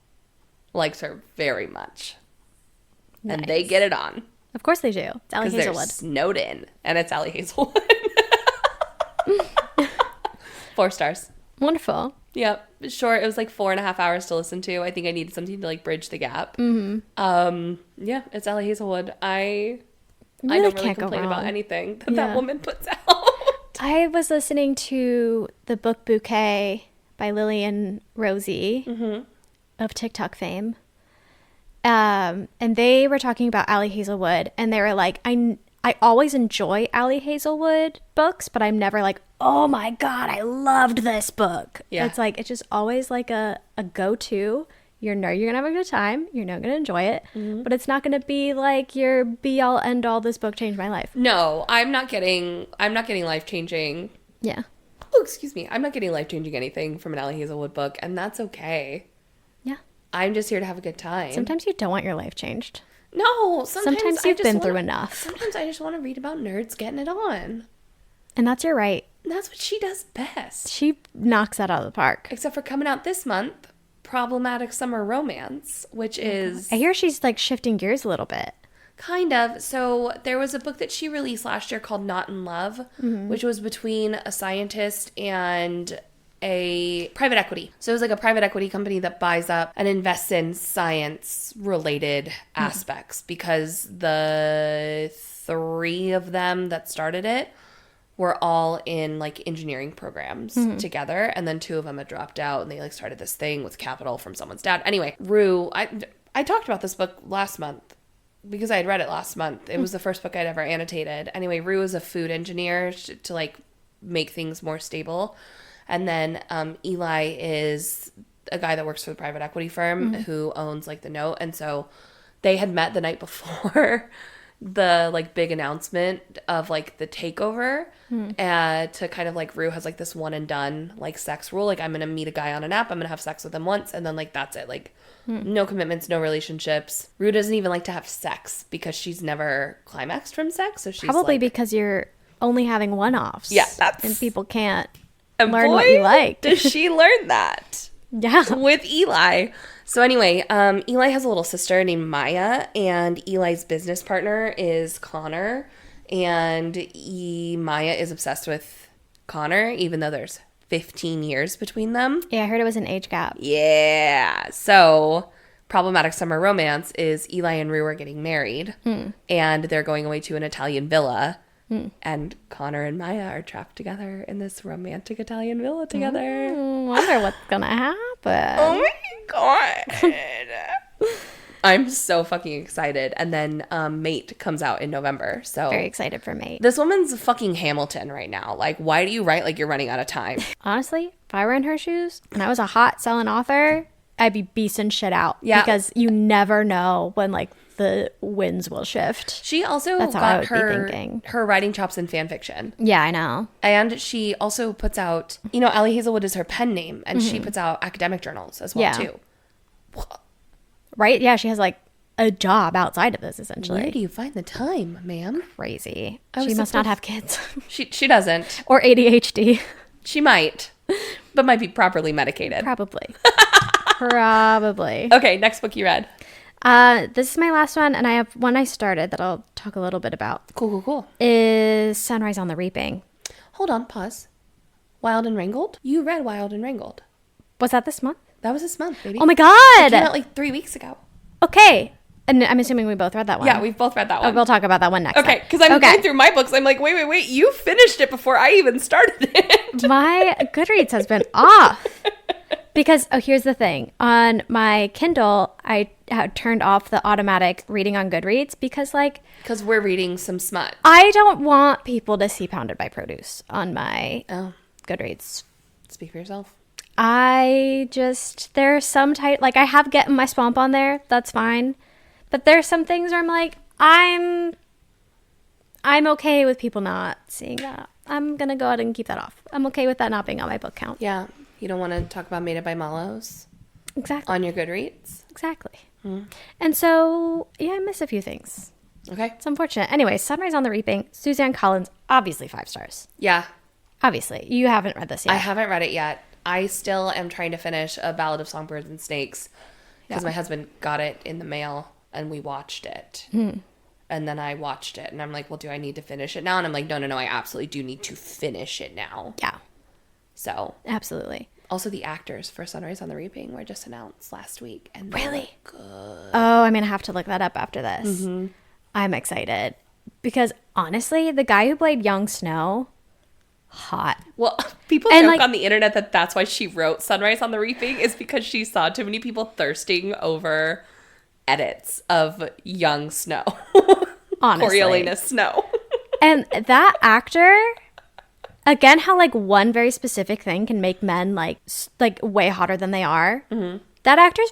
Speaker 1: likes her very much. Nice. And they get it on.
Speaker 2: Of course they do. It's Allie Hazelwood.
Speaker 1: They're snowed in. And it's Allie Hazelwood. 4 stars.
Speaker 2: Wonderful.
Speaker 1: Yep. Short. It was like 4.5 hours to listen to. I think I needed something to like bridge the gap. Yeah, it's Allie Hazelwood. I don't really complain about anything that woman puts out.
Speaker 2: I was listening to the book Bouquet by Lily and Rosie of TikTok fame. And they were talking about Allie Hazelwood, and they were like, I always enjoy Allie Hazelwood books, but I'm never like, oh my God, I loved this book. Yeah. It's like, it's just always like a go-to. You know you're going to have a good time. You're not going to enjoy it. But it's not going to be like your be-all, end-all, this book changed my life.
Speaker 1: No, I'm not getting life-changing.
Speaker 2: Yeah.
Speaker 1: Oh, excuse me. I'm not getting life-changing anything from an Allie Hazelwood book, and that's okay.
Speaker 2: Yeah.
Speaker 1: I'm just here to have a good time.
Speaker 2: Sometimes you don't want your life changed.
Speaker 1: No, sometimes
Speaker 2: you've been through enough.
Speaker 1: Sometimes I just want to read about nerds getting it on.
Speaker 2: And that's your right.
Speaker 1: That's what she does best.
Speaker 2: She knocks that out of the park.
Speaker 1: Except for coming out this month, Problematic Summer Romance, which is...
Speaker 2: I hear she's like shifting gears a little bit.
Speaker 1: Kind of. So there was a book that she released last year called Not in Love, which was between a scientist and a private equity. So it was like a private equity company that buys up and invests in science-related aspects because the 3 of them that started it were all in like engineering programs together, and then 2 of them had dropped out, and they like started this thing with capital from someone's dad. Anyway, Rue, I talked about this book last month because I had read it last month. It was the first book I'd ever annotated. Anyway, Rue is a food engineer to like make things more stable. And then Eli is a guy that works for the private equity firm who owns like the note. And so they had met the night before the like big announcement of like the takeover to kind of like Rue has like this one and done like sex rule. Like I'm going to meet a guy on an app. I'm going to have sex with him once. And then like that's it. Like no commitments, no relationships. Rue doesn't even like to have sex because she's never climaxed from sex. So she's
Speaker 2: probably
Speaker 1: like,
Speaker 2: because you're only having one-offs.
Speaker 1: Yeah. And
Speaker 2: people can't.
Speaker 1: And
Speaker 2: learn
Speaker 1: boy,
Speaker 2: what you like.
Speaker 1: Does she learn that?
Speaker 2: Yeah.
Speaker 1: With Eli. So anyway, Eli has a little sister named Maya, and Eli's business partner is Connor, and Maya is obsessed with Connor, even though there's 15 years between them.
Speaker 2: Yeah, I heard it was an age gap.
Speaker 1: Yeah. So Problematic Summer Romance is Eli and Rue are getting married, and they're going away to an Italian villa. And Connor and Maya are trapped together in this romantic Italian villa together.
Speaker 2: Wonder what's gonna happen.
Speaker 1: Oh my god. I'm so fucking excited. And then Mate comes out in November. So
Speaker 2: very excited for Mate.
Speaker 1: This woman's fucking Hamilton right now. Like, why do you write like you're running out of time?
Speaker 2: Honestly, if I were in her shoes and I was a hot selling author, I'd be beasting shit out. Yeah. Because you never know when like the winds will shift.
Speaker 1: She also got her writing chops in fan fiction.
Speaker 2: Yeah, I know.
Speaker 1: And she also puts out, you know, Allie Hazelwood is her pen name, and she puts out academic journals as well, too.
Speaker 2: Right? Yeah, she has like a job outside of this, essentially.
Speaker 1: Where do you find the time, ma'am?
Speaker 2: Crazy. She must not have kids.
Speaker 1: She doesn't.
Speaker 2: Or ADHD.
Speaker 1: She might, but might be properly medicated.
Speaker 2: Probably. Probably.
Speaker 1: Okay, next book you read.
Speaker 2: This is my last one, and I have one I started that I'll talk a little bit about.
Speaker 1: Cool.
Speaker 2: Is Sunrise on the Reaping.
Speaker 1: Hold on, pause. Wild and Wrangled? You read Wild and Wrangled.
Speaker 2: Was that this month?
Speaker 1: That was this month, baby.
Speaker 2: Oh my God!
Speaker 1: It came out like 3 weeks ago.
Speaker 2: Okay. And I'm assuming we both read that one.
Speaker 1: Yeah, we've both read that one.
Speaker 2: We'll talk about that one next
Speaker 1: Okay, because I'm going through my books. I'm like, wait. You finished it before I even started it.
Speaker 2: My Goodreads has been off. Because, here's the thing. On my Kindle, I had turned off the automatic reading on Goodreads because, like...
Speaker 1: Because we're reading some smut.
Speaker 2: I don't want people to see Pounded by Produce on my Goodreads.
Speaker 1: Speak for yourself.
Speaker 2: There's some like, I have Get in My Swamp on there. That's fine. But there's some things where I'm like, I'm okay with people not seeing that. I'm going to go ahead and keep that off. I'm okay with that not being on my book count.
Speaker 1: Yeah. You don't want to talk about Made It by Mallows?
Speaker 2: Exactly.
Speaker 1: On your Goodreads?
Speaker 2: Exactly. And so, yeah, I miss a few things.
Speaker 1: Okay.
Speaker 2: It's unfortunate. Anyway, Sunrise on the Reaping, Suzanne Collins, obviously 5 stars.
Speaker 1: Yeah.
Speaker 2: Obviously. You haven't read this yet.
Speaker 1: I haven't read it yet. I still am trying to finish A Ballad of Songbirds and Snakes because my husband got it in the mail and we watched it. And then I watched it and I'm like, well, do I need to finish it now? And I'm like, no, I absolutely do need to finish it now.
Speaker 2: Yeah.
Speaker 1: So.
Speaker 2: Absolutely.
Speaker 1: Also, the actors for Sunrise on the Reaping were just announced last week. And
Speaker 2: really?
Speaker 1: Good.
Speaker 2: Oh, I'm going to have to look that up after this. I'm excited. Because, honestly, the guy who played Young Snow, hot.
Speaker 1: Well, people joke on the internet that that's why she wrote Sunrise on the Reaping is because she saw too many people thirsting over edits of Young Snow.
Speaker 2: Honestly.
Speaker 1: Coriolanus Snow.
Speaker 2: And that actor... Again, how, like, one very specific thing can make men, like way hotter than they are. That actor's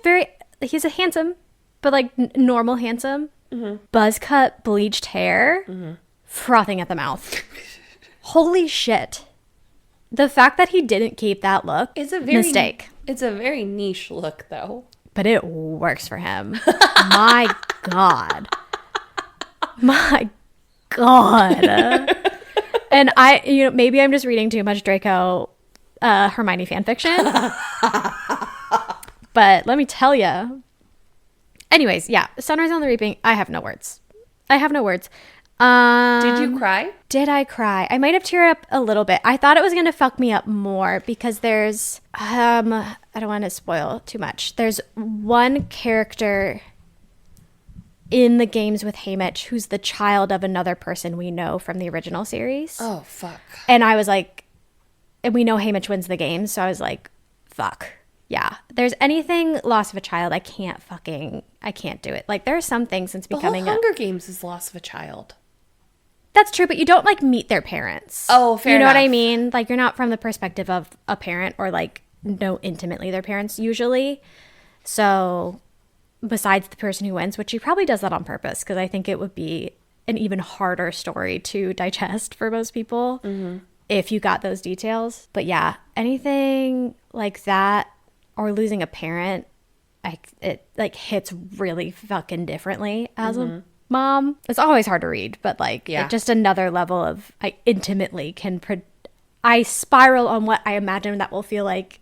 Speaker 2: he's a handsome, but, like, normal handsome. Buzz cut, bleached hair, frothing at the mouth. Holy shit. The fact that he didn't keep that look is a mistake.
Speaker 1: It's a very niche look, though.
Speaker 2: But it works for him. My God. My God. And maybe I'm just reading too much Draco Hermione fan fiction. But let me tell you. Anyways, yeah, Sunrise on the Reaping, I have no words. Did
Speaker 1: you cry?
Speaker 2: Did I cry? I might have teared up a little bit. I thought it was going to fuck me up more because there's, I don't want to spoil too much. There's one character in the games with Haymitch who's the child of another person we know from the original series.
Speaker 1: Oh, fuck.
Speaker 2: And I was like, and we know Haymitch wins the game, so I was like, fuck. Yeah. There's anything loss of a child, I can't do it. Like, there are some things since becoming
Speaker 1: the whole Hunger Games is loss of a child.
Speaker 2: That's true, but you don't, like, meet their parents.
Speaker 1: Oh, fair enough.
Speaker 2: You know what I mean? Like, you're not from the perspective of a parent or, like, know intimately their parents usually. So... Besides the person who wins, which he probably does that on purpose, because I think it would be an even harder story to digest for most people if you got those details. But yeah, anything like that or losing a parent, it like hits really fucking differently as a mom. It's always hard to read, but like just another level of I intimately I spiral on what I imagine that will feel like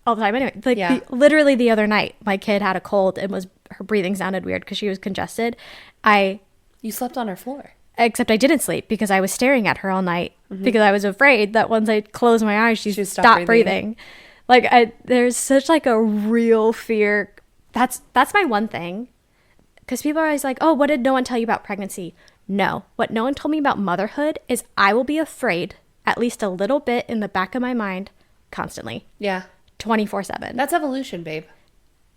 Speaker 2: all the time. Anyway, like literally the other night, my kid had a cold and her breathing sounded weird because she was congested.
Speaker 1: You slept on her floor.
Speaker 2: Except I didn't sleep because I was staring at her all night because I was afraid that once I closed my eyes, she'd stop breathing. Like there's such like a real fear. That's my one thing. Because people are always like, oh, what did no one tell you about pregnancy? No. What no one told me about motherhood is I will be afraid at least a little bit in the back of my mind constantly.
Speaker 1: Yeah.
Speaker 2: 24/7.
Speaker 1: That's evolution, babe.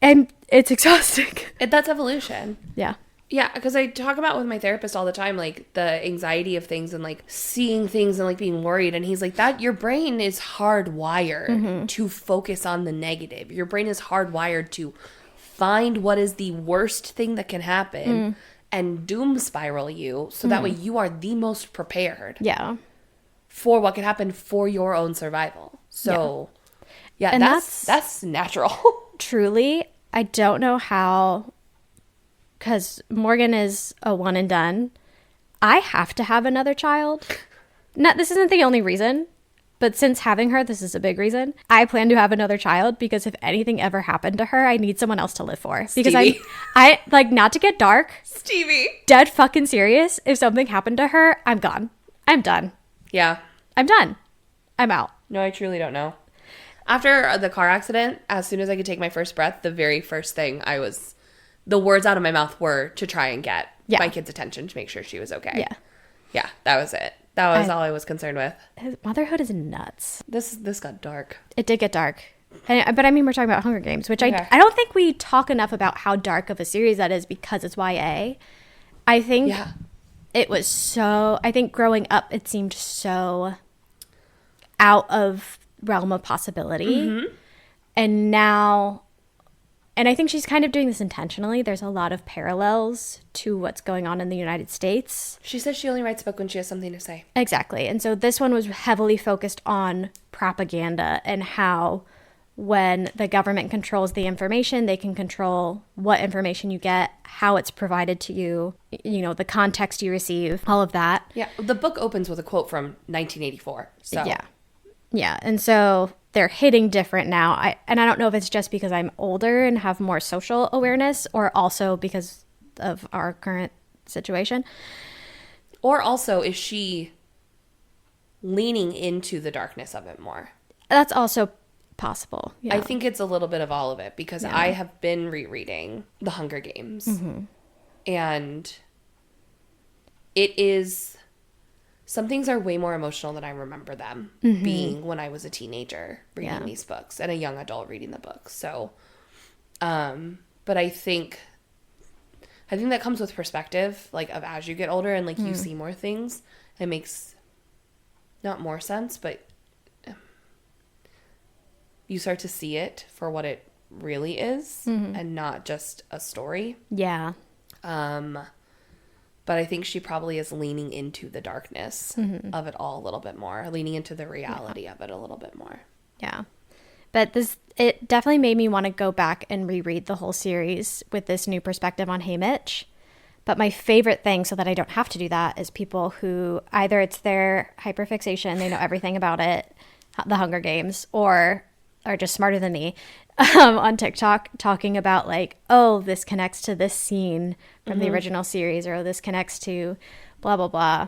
Speaker 2: And it's exhausting.
Speaker 1: That's evolution.
Speaker 2: Yeah.
Speaker 1: Yeah, because I talk about with my therapist all the time, like, the anxiety of things and, like, seeing things and, like, being worried. And he's like, that your brain is hardwired to focus on the negative. Your brain is hardwired to find what is the worst thing that can happen and doom spiral you so that way you are the most prepared.
Speaker 2: Yeah.
Speaker 1: For what can happen for your own survival. So, yeah, and that's natural.
Speaker 2: Truly, I don't know how... Because Morgan is a one and done. I have to have another child. This isn't the only reason, but since having her, this is a big reason. I plan to have another child because if anything ever happened to her, I need someone else to live for. Because I like, not to get dark.
Speaker 1: Stevie.
Speaker 2: Dead fucking serious. If something happened to her, I'm gone. I'm done.
Speaker 1: Yeah.
Speaker 2: I'm done. I'm out.
Speaker 1: No, I truly don't know. After the car accident, as soon as I could take my first breath, the very first thing the words out of my mouth were to try and get my kid's attention to make sure she was okay.
Speaker 2: Yeah.
Speaker 1: Yeah, that was it. That was all I was concerned with.
Speaker 2: Motherhood is nuts.
Speaker 1: This got dark.
Speaker 2: It did get dark. But I mean, we're talking about Hunger Games, which I don't think we talk enough about how dark of a series that is because it's YA. I think it was so... I think growing up, it seemed so out of realm of possibility. Mm-hmm. And now... And I think she's kind of doing this intentionally. There's a lot of parallels to what's going on in the United States.
Speaker 1: She says she only writes a book when she has something to say.
Speaker 2: Exactly. And so this one was heavily focused on propaganda and how when the government controls the information, they can control what information you get, how it's provided to you, you know, the context you receive, all of that.
Speaker 1: Yeah. The book opens with a quote from 1984. So.
Speaker 2: Yeah. Yeah. And so... they're hitting different now. I don't know if it's just because I'm older and have more social awareness or also because of our current situation.
Speaker 1: Or also, is she leaning into the darkness of it more?
Speaker 2: That's also possible. Yeah.
Speaker 1: I think it's a little bit of all of it because I have been rereading The Hunger Games. Mm-hmm. And it is... some things are way more emotional than I remember them being when I was a teenager reading these books and a young adult reading the books. So, but I think that comes with perspective, like of as you get older and like you see more things, it makes not more sense, but you start to see it for what it really is and not just a story.
Speaker 2: Yeah.
Speaker 1: But I think she probably is leaning into the darkness of it all a little bit more, leaning into the reality of it a little bit more.
Speaker 2: Yeah. But it definitely made me want to go back and reread the whole series with this new perspective on Haymitch. But my favorite thing, so that I don't have to do that, is people who either it's their hyperfixation, they know everything about it, the Hunger Games, or are just smarter than me, on TikTok talking about like, oh, this connects to this scene from the original series, or this connects to blah, blah, blah.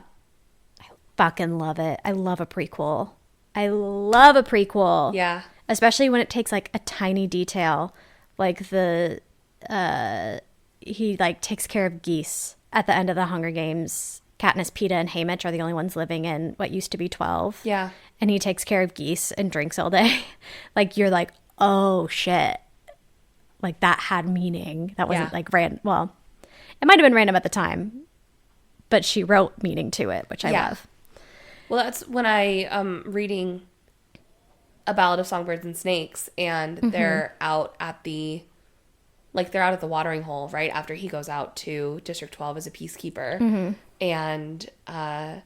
Speaker 2: I fucking love it. I love a prequel.
Speaker 1: Yeah.
Speaker 2: Especially when it takes like a tiny detail, like he like takes care of geese at the end of the Hunger Games. Katniss, Peeta, and Haymitch are the only ones living in what used to be 12.
Speaker 1: Yeah.
Speaker 2: And he takes care of geese and drinks all day. Like, you're like, oh, shit. Like, that had meaning. That wasn't like random. Well, it might have been random at the time, but she wrote meaning to it, which I love.
Speaker 1: Well, that's when I reading A Ballad of Songbirds and Snakes, and they're out at the watering hole right after he goes out to District 12 as a peacekeeper. And I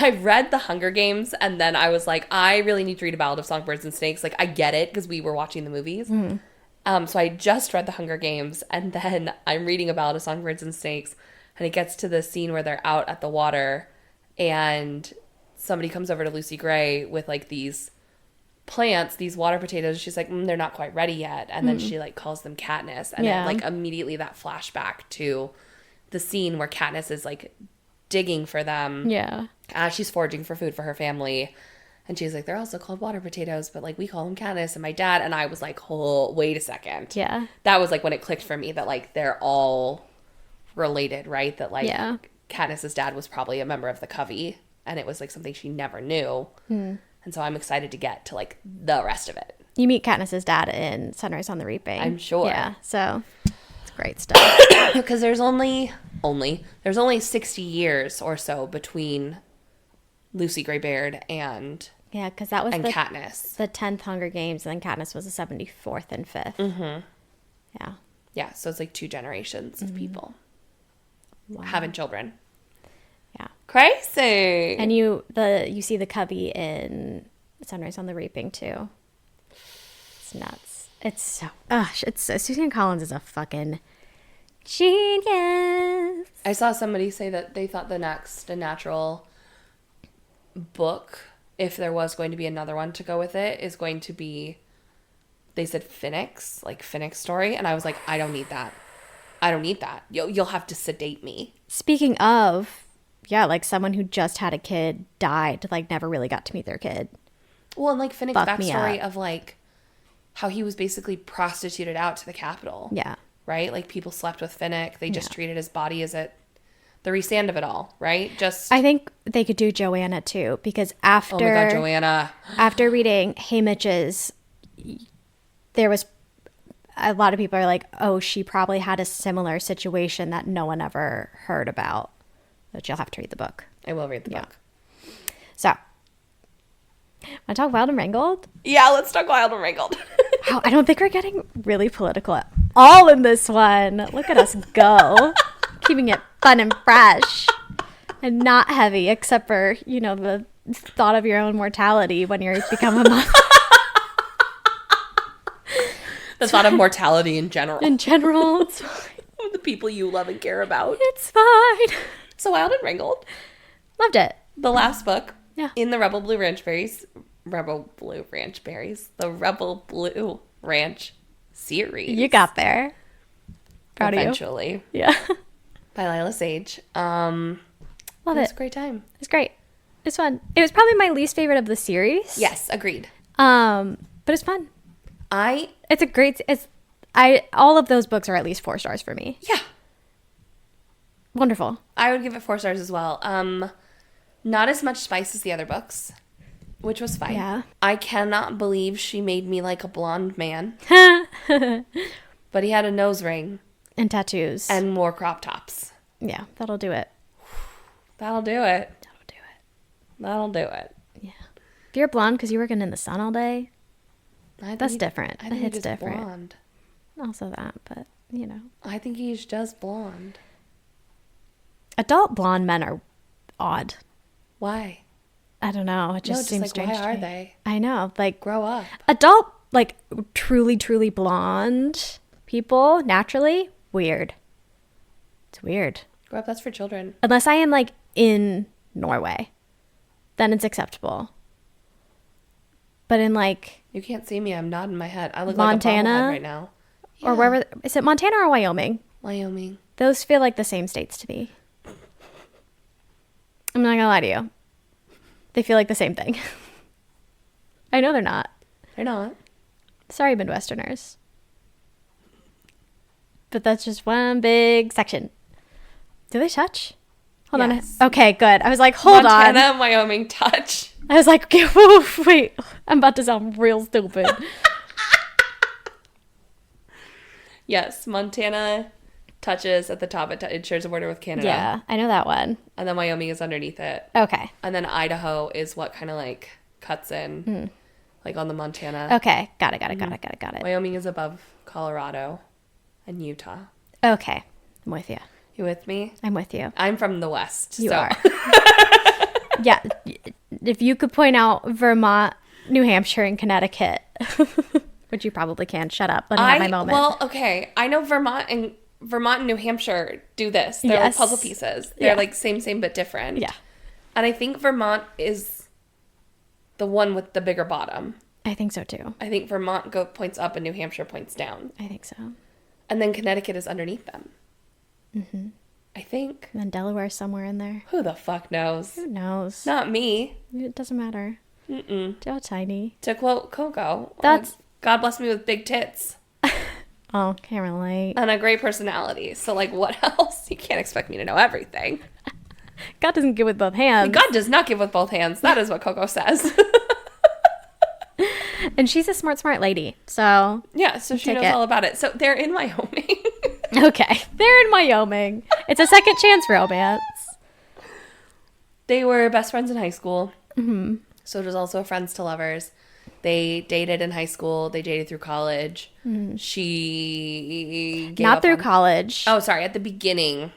Speaker 1: read The Hunger Games, and then I was like, I really need to read A Ballad of Songbirds and Snakes. Like, I get it, because we were watching the movies. So I just read The Hunger Games, and then I'm reading A Ballad of Songbirds and Snakes, and it gets to the scene where they're out at the water, and somebody comes over to Lucy Gray with, like, these plants, these water potatoes. She's like, they're not quite ready yet. And then she, like, calls them Katniss. And then, like, immediately that flashback to the scene where Katniss is, like, digging for them.
Speaker 2: Yeah.
Speaker 1: As she's foraging for food for her family. And she's like, they're also called water potatoes, but, like, we call them Katniss and my dad. And I was like, oh, wait a second.
Speaker 2: Yeah.
Speaker 1: That was, like, when it clicked for me that, like, they're all related, right? That, like, Katniss's dad was probably a member of the Covey. And it was, like, something she never knew. And so I'm excited to get to, like, the rest of it.
Speaker 2: You meet Katniss's dad in Sunrise on the Reaping.
Speaker 1: I'm sure.
Speaker 2: Yeah, so it's great stuff.
Speaker 1: Because there's only 60 years or so between Lucy Greybeard and
Speaker 2: because that was
Speaker 1: Katniss.
Speaker 2: The 10th Hunger Games, and then Katniss was the 74th and 5th. Mm-hmm. Yeah.
Speaker 1: Yeah, so it's like 2 generations of people having children.
Speaker 2: Yeah.
Speaker 1: Crazy.
Speaker 2: And you see the cubby in Sunrise on the Reaping too. It's nuts. Susan Collins is a fucking genius.
Speaker 1: I saw somebody say that they thought the next natural book, if there was going to be another one to go with it, is going to be, they said Phoenix, like Phoenix story. And I was like, I don't need that. You'll have to sedate me. Speaking
Speaker 2: of, like someone who just had a kid died, like never really got to meet their kid.
Speaker 1: Well, and like Finnick's backstory of like how he was basically prostituted out to the Capitol.
Speaker 2: Yeah.
Speaker 1: Right? Like people slept with Finnick. They just treated his body as the restand of it all, right?
Speaker 2: I think they could do Joanna too, because after... Oh my
Speaker 1: God, Joanna.
Speaker 2: After reading Haymitch's, there was... A lot of people are like, oh, she probably had a similar situation that no one ever heard about. But you'll have to read the book.
Speaker 1: I will read the book.
Speaker 2: So, want to talk Wild and Wrangled?
Speaker 1: Yeah, let's talk Wild and Wrangled.
Speaker 2: Wow, I don't think we're getting really political at all in this one. Look at us go. Keeping it fun and fresh. And not heavy, except for, the thought of your own mortality when you become a mother.
Speaker 1: The thought of mortality in general.
Speaker 2: In general, it's fine.
Speaker 1: The people you love and care about.
Speaker 2: It's fine.
Speaker 1: So Wild and Wrangled.
Speaker 2: Loved it.
Speaker 1: The last book.
Speaker 2: Yeah.
Speaker 1: In the Rebel Blue Ranch series.
Speaker 2: You got there. Proud
Speaker 1: Eventually.
Speaker 2: of you. Yeah.
Speaker 1: By Lila Sage.
Speaker 2: Love it.
Speaker 1: It was a great time.
Speaker 2: It's great. It's fun. It was probably my least favorite of the series.
Speaker 1: Yes, agreed.
Speaker 2: But it's fun. All of those books are at least 4 stars for me.
Speaker 1: Yeah.
Speaker 2: Wonderful.
Speaker 1: I would give it 4 stars as well. Not as much spice as the other books, which was fine.
Speaker 2: Yeah.
Speaker 1: I cannot believe she made me like a blonde man. But he had a nose ring.
Speaker 2: And tattoos.
Speaker 1: And more crop tops.
Speaker 2: Yeah, that'll do it.
Speaker 1: That'll do it.
Speaker 2: Yeah. If you're blonde because you're working in the sun all day, that's different.
Speaker 1: I think
Speaker 2: it's
Speaker 1: he's
Speaker 2: different.
Speaker 1: Blonde.
Speaker 2: Also that, but,
Speaker 1: I think he's just blonde.
Speaker 2: Adult blonde men are odd.
Speaker 1: Why?
Speaker 2: I don't know. It just seems strange.
Speaker 1: Why are they?
Speaker 2: I know. Like,
Speaker 1: grow up.
Speaker 2: Adult, like, truly, truly blonde people, naturally, weird. It's weird.
Speaker 1: Grow up, that's for children.
Speaker 2: Unless I am, like, in Norway. Then it's acceptable. But in, like...
Speaker 1: You can't see me. I'm nodding my head. I look
Speaker 2: Montana,
Speaker 1: like a bobblehead right now.
Speaker 2: Or wherever... Is it Montana or Wyoming?
Speaker 1: Wyoming.
Speaker 2: Those feel like the same states to me. I'm not gonna lie to you. They feel like the same thing. I know they're not.
Speaker 1: They're not.
Speaker 2: Sorry, Midwesterners. But that's just one big section. Do they touch? Hold on. Okay, good. I was like, hold on.
Speaker 1: Montana and Wyoming touch.
Speaker 2: I was like, okay, wait. I'm about to sound real stupid.
Speaker 1: Yes, Montana touches at the top. It shares a border with Canada.
Speaker 2: Yeah, I know that one.
Speaker 1: And then Wyoming is underneath it.
Speaker 2: Okay.
Speaker 1: And then Idaho is what kind of like cuts in, like on the Montana.
Speaker 2: Okay, got it.
Speaker 1: Wyoming is above Colorado and Utah.
Speaker 2: Okay, I'm with you.
Speaker 1: You with me?
Speaker 2: I'm with you.
Speaker 1: I'm from the West.
Speaker 2: You are. Yeah, if you could point out Vermont, New Hampshire, and Connecticut, which you probably can. Shut up. Let me have my moment.
Speaker 1: Well, okay. I know Vermont and New Hampshire do this. They're like puzzle pieces. They're like same but different.
Speaker 2: Yeah.
Speaker 1: And I think Vermont is the one with the bigger bottom.
Speaker 2: I think so too.
Speaker 1: I think Vermont points up and New Hampshire points down.
Speaker 2: I think so.
Speaker 1: And then Connecticut is underneath them.
Speaker 2: Mm-hmm.
Speaker 1: I think.
Speaker 2: And then Delaware's somewhere in there.
Speaker 1: Who the fuck knows?
Speaker 2: Who knows?
Speaker 1: Not me.
Speaker 2: It doesn't matter.
Speaker 1: Mm-mm.
Speaker 2: How tiny.
Speaker 1: To quote Coco, God bless me with big tits.
Speaker 2: Oh, can't relate.
Speaker 1: And a great personality. So, like, what else? You can't expect me to know everything.
Speaker 2: God doesn't give with both hands.
Speaker 1: God does not give with both hands. That is what Coco says.
Speaker 2: And she's a smart lady. So
Speaker 1: yeah, so she knows all about it. So they're in Wyoming.
Speaker 2: Okay. They're in Wyoming. It's a second chance romance.
Speaker 1: They were best friends in high school. Mm-hmm. So it was also friends to lovers. They dated in high school. They dated through college. Mm-hmm. She gave
Speaker 2: Not through college.
Speaker 1: Oh, sorry. At the beginning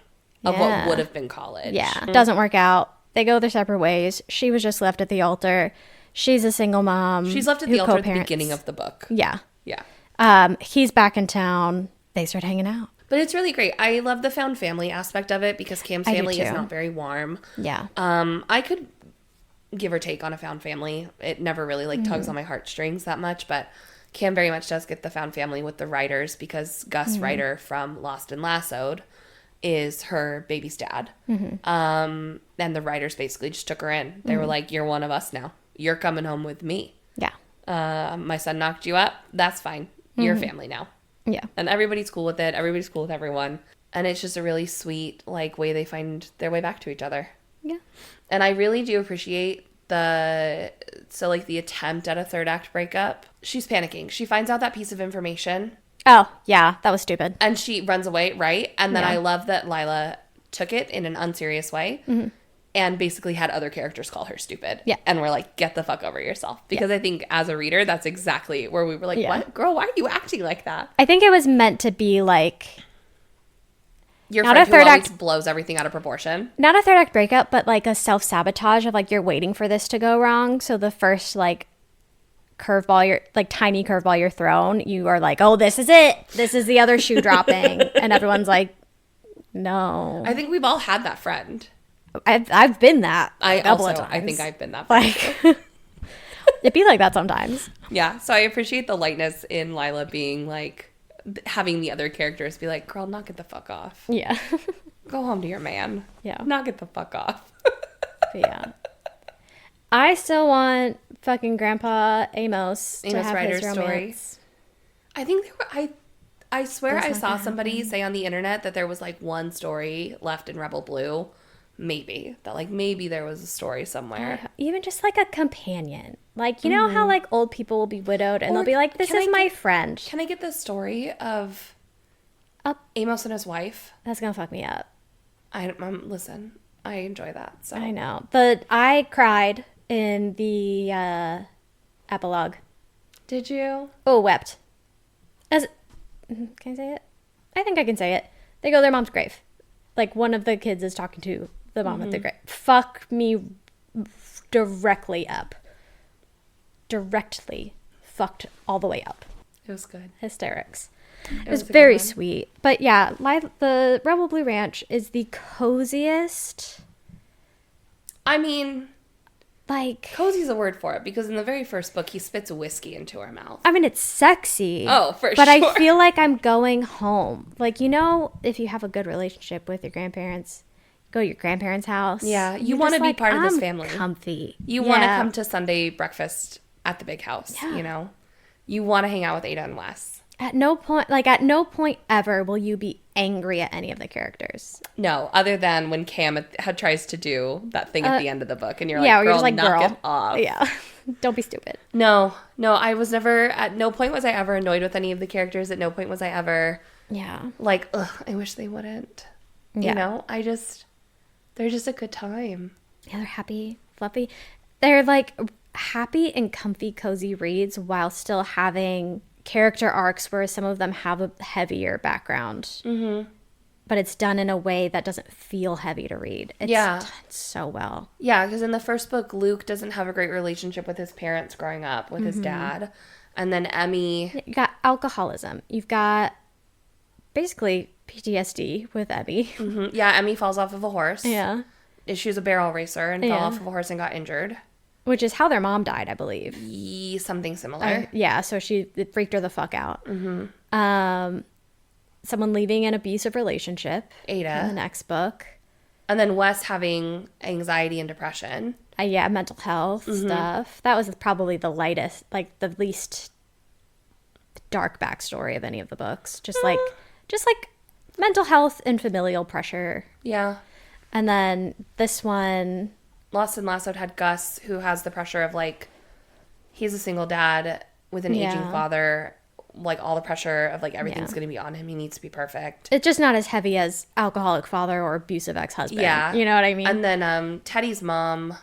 Speaker 1: of what would have been college.
Speaker 2: Yeah. Mm-hmm. Doesn't work out. They go their separate ways. She was just left at the altar. She's a single mom.
Speaker 1: She's left at the altar at the beginning of the book.
Speaker 2: Yeah.
Speaker 1: Yeah.
Speaker 2: He's back in town. They start hanging out.
Speaker 1: But it's really great. I love the found family aspect of it because Cam's family is not very warm.
Speaker 2: Yeah.
Speaker 1: I could give or take on a found family. It never really tugs on my heartstrings that much, but Cam very much does get the found family with the writers because Gus Ryder from Lost and Lassoed is her baby's dad. Mm-hmm. And the writers basically just took her in. They were like, "You're one of us now. You're coming home with me."
Speaker 2: Yeah.
Speaker 1: My son knocked you up. That's fine. You're family now.
Speaker 2: Yeah.
Speaker 1: And everybody's cool with it. Everybody's cool with everyone. And it's just a really sweet, way they find their way back to each other.
Speaker 2: Yeah.
Speaker 1: And I really do appreciate the attempt at a third act breakup. She's panicking. She finds out that piece of information.
Speaker 2: Oh, yeah. That was stupid.
Speaker 1: And she runs away, right? And then I love that Lila took it in an unserious way. Mm-hmm. And basically had other characters call her stupid. Yeah. And we're like, get the fuck over yourself. Because I think as a reader, that's exactly where we were like, what? Girl, why are you acting like that?
Speaker 2: I think it was meant to be like...
Speaker 1: Your friend who always blows everything out of proportion.
Speaker 2: Not a third act breakup, but like a self-sabotage of you're waiting for this to go wrong. So the first curveball, tiny curveball you're thrown, you are like, oh, this is it. This is the other shoe dropping. And everyone's like, no.
Speaker 1: I think we've all had that friend.
Speaker 2: I've been that.
Speaker 1: I think I've been that.
Speaker 2: It'd be like that sometimes.
Speaker 1: Yeah. So I appreciate the lightness in Lila being having the other characters be like, girl, knock it the fuck off.
Speaker 2: Yeah.
Speaker 1: Go home to your man.
Speaker 2: Yeah.
Speaker 1: Knock it the fuck off.
Speaker 2: But yeah. I still want fucking Grandpa Amos to have his romance. Story.
Speaker 1: I think there were, I swear I saw somebody say on the internet that there was one story left in Rebel Blue. Maybe there was a story somewhere.
Speaker 2: Even just a companion. You know how old people will be widowed and they'll be like, this is my friend.
Speaker 1: Can I get the story of Amos and his wife?
Speaker 2: That's going to fuck me up.
Speaker 1: Listen, I enjoy that. So
Speaker 2: I know. But I cried in the epilogue.
Speaker 1: Did you?
Speaker 2: Oh, wept. Can I say it? I think I can say it. They go to their mom's grave. One of the kids is talking to the mom at the grave. Fuck me directly up. Directly fucked all the way up.
Speaker 1: It was good.
Speaker 2: Hysterics. It was very sweet. But yeah, the Rebel Blue Ranch is the coziest.
Speaker 1: I mean, cozy's a word for it because in the very first book, he spits whiskey into her mouth.
Speaker 2: I mean, it's sexy.
Speaker 1: Oh, for sure.
Speaker 2: But I feel like I'm going home. If you have a good relationship with your grandparents, go to your grandparents' house.
Speaker 1: Yeah, you want to be part of this family.
Speaker 2: Comfy.
Speaker 1: You want to come to Sunday breakfast at the big house, You want to hang out with Ada and Wes.
Speaker 2: At no point ever will you be angry at any of the characters.
Speaker 1: No, other than when Cam tries to do that thing at the end of the book, and you're like, girl, knock it off.
Speaker 2: Yeah, don't be stupid.
Speaker 1: No, I was never, at no point was I ever annoyed with any of the characters. At no point was I ever, ugh, I wish they wouldn't. Yeah. They're just a good time.
Speaker 2: Yeah, they're happy, fluffy. They're happy and comfy, cozy reads while still having character arcs where some of them have a heavier background. Mm-hmm. But it's done in a way that doesn't feel heavy to read. It's done so well.
Speaker 1: Yeah, because in the first book, Luke doesn't have a great relationship with his parents growing up, with his dad. And then Emmy...
Speaker 2: You got alcoholism. You've got basically PTSD with Emmy.
Speaker 1: Mm-hmm. Yeah, Emmy falls off of a horse.
Speaker 2: Yeah.
Speaker 1: She was a barrel racer and fell off of a horse and got injured.
Speaker 2: Which is how their mom died, I believe.
Speaker 1: Something similar.
Speaker 2: Yeah, so it freaked her the fuck out. Mm-hmm. Someone leaving an abusive relationship.
Speaker 1: Ada.
Speaker 2: In the next book.
Speaker 1: And then Wes having anxiety and depression.
Speaker 2: Mental health stuff. That was probably the lightest, the least dark backstory of any of the books. Just mental health and familial pressure.
Speaker 1: Yeah.
Speaker 2: And then this one...
Speaker 1: Lost and Lassoed had Gus, who has the pressure of, he's a single dad, with an aging father, like all the pressure of like everything's going to be on him. He needs to be perfect.
Speaker 2: It's just not as heavy as alcoholic father or abusive ex-husband.
Speaker 1: Yeah.
Speaker 2: You know what I mean?
Speaker 1: And then Teddy's mom.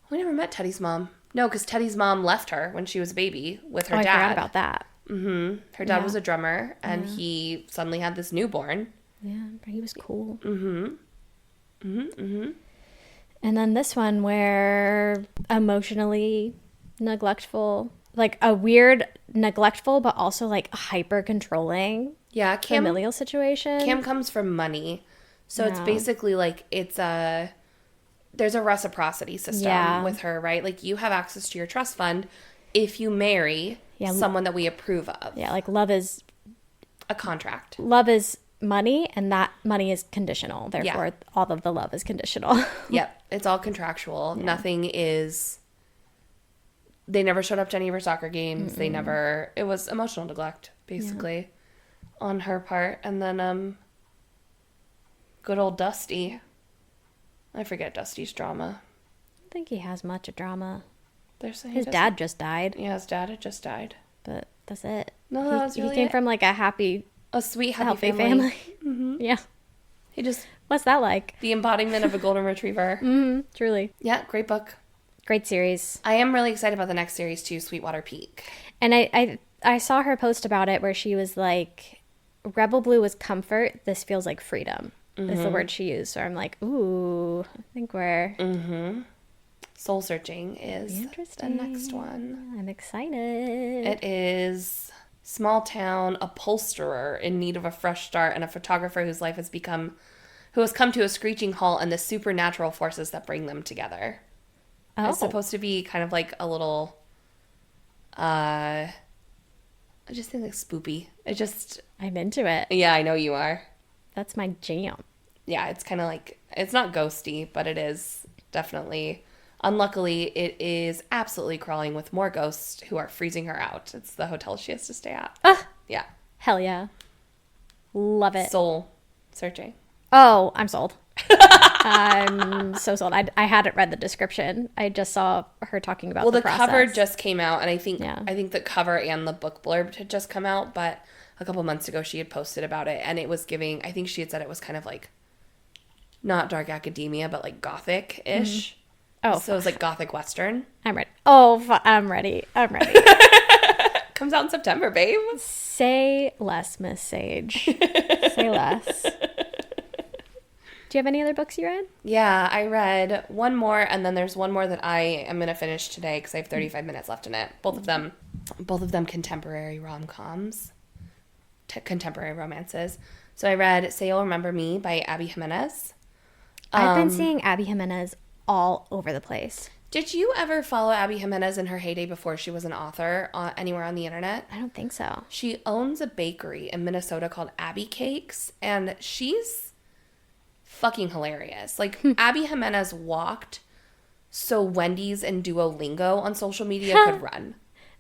Speaker 1: We never met Teddy's mom. No, because Teddy's mom left her when she was a baby with her dad.
Speaker 2: I forgot about that.
Speaker 1: Mm-hmm. Her dad was a drummer, and he suddenly had this newborn.
Speaker 2: Yeah, but he was cool.
Speaker 1: Mm-hmm. Mm-hmm. Mm-hmm.
Speaker 2: And then this one where emotionally neglectful, like a weird neglectful, but also like hyper controlling.
Speaker 1: Yeah,
Speaker 2: familial situation.
Speaker 1: Cam comes from money, so it's basically like there's a reciprocity system with her, right? Like you have access to your trust fund if you marry someone that we approve of.
Speaker 2: Yeah, like love is
Speaker 1: a contract.
Speaker 2: Love is money, and that money is conditional. Therefore, all of the love is conditional.
Speaker 1: Yep, it's all contractual. Yeah. Nothing is. They never showed up to any of her soccer games. They never. It was emotional neglect, basically, on her part. And then, good old Dusty. I forget Dusty's drama.
Speaker 2: I don't think he has much drama.
Speaker 1: They're saying
Speaker 2: his dad just died.
Speaker 1: Yeah, his dad had just died.
Speaker 2: But that's it.
Speaker 1: No, that was really
Speaker 2: he came from like a
Speaker 1: sweet,
Speaker 2: healthy family.
Speaker 1: Mm-hmm.
Speaker 2: Yeah.
Speaker 1: He just...
Speaker 2: What's that like?
Speaker 1: The embodiment of a golden retriever.
Speaker 2: Truly.
Speaker 1: Yeah, great book.
Speaker 2: Great series.
Speaker 1: I am really excited about the next series too, Sweetwater Peak.
Speaker 2: And I saw her post about it where she was like, Rebel Blue was comfort. This feels like freedom. Is the word she used. So I'm like, ooh, I think we're...
Speaker 1: Soul Searching is the next one.
Speaker 2: I'm excited.
Speaker 1: It is small town upholsterer in need of a fresh start and a photographer whose life has come to a screeching halt and the supernatural forces that bring them together. Oh. It's supposed to be kind of like a little, I just think like spoopy.
Speaker 2: I'm into it.
Speaker 1: Yeah, I know you are.
Speaker 2: That's my jam.
Speaker 1: Yeah, it's kind of like, it's not ghosty, but it is definitely... Unluckily, it is absolutely crawling with more ghosts who are freezing her out. It's the hotel she has to stay at. Yeah.
Speaker 2: Hell yeah. Love it.
Speaker 1: Soul Searching.
Speaker 2: Oh, I'm sold. I'm so sold. I hadn't read the description. I just saw her talking about the process.
Speaker 1: Cover just came out, and I think the cover and the book blurb had just come out, but a couple months ago she had posted about it, and it was giving, I think she had said it was kind of like, not dark academia, but like gothic-ish. Oh, so it was like gothic western.
Speaker 2: I'm ready. Oh, I'm ready.
Speaker 1: Comes out in September, babe.
Speaker 2: Say less, Miss Sage. Say less. Do you have any other books you read?
Speaker 1: Yeah, I read one more, and then there's one more that I am going to finish today because I have 35 minutes left in it. Both of them contemporary rom-coms, contemporary romances. So I read Say You'll Remember Me by Abby Jimenez.
Speaker 2: I've been seeing Abby Jimenez all over the place.
Speaker 1: Did you ever follow Abby Jimenez in her heyday before she was an author anywhere on the internet?
Speaker 2: I don't think so.
Speaker 1: She owns a bakery in Minnesota called Abby Cakes, and she's fucking hilarious. Like, Abby Jimenez walked so Wendy's and Duolingo on social media could run.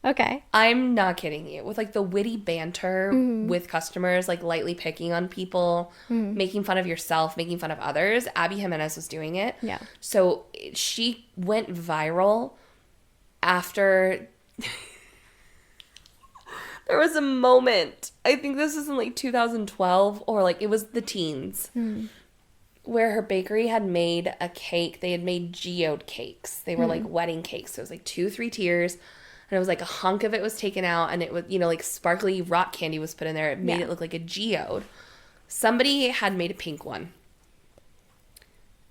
Speaker 2: Okay.
Speaker 1: I'm not kidding you. With like the witty banter with customers, like lightly picking on people, making fun of yourself, making fun of others. Abby Jimenez was doing it.
Speaker 2: Yeah.
Speaker 1: So she went viral after there was a moment. I think this was in like 2012 or like it was the teens. Where her bakery had made a cake. They had made geode cakes. They were like wedding cakes. So it was like 2-3 tiers. And it was like a hunk of it was taken out, and it was, like sparkly rock candy was put in there. It made it look like a geode. Somebody had made a pink one,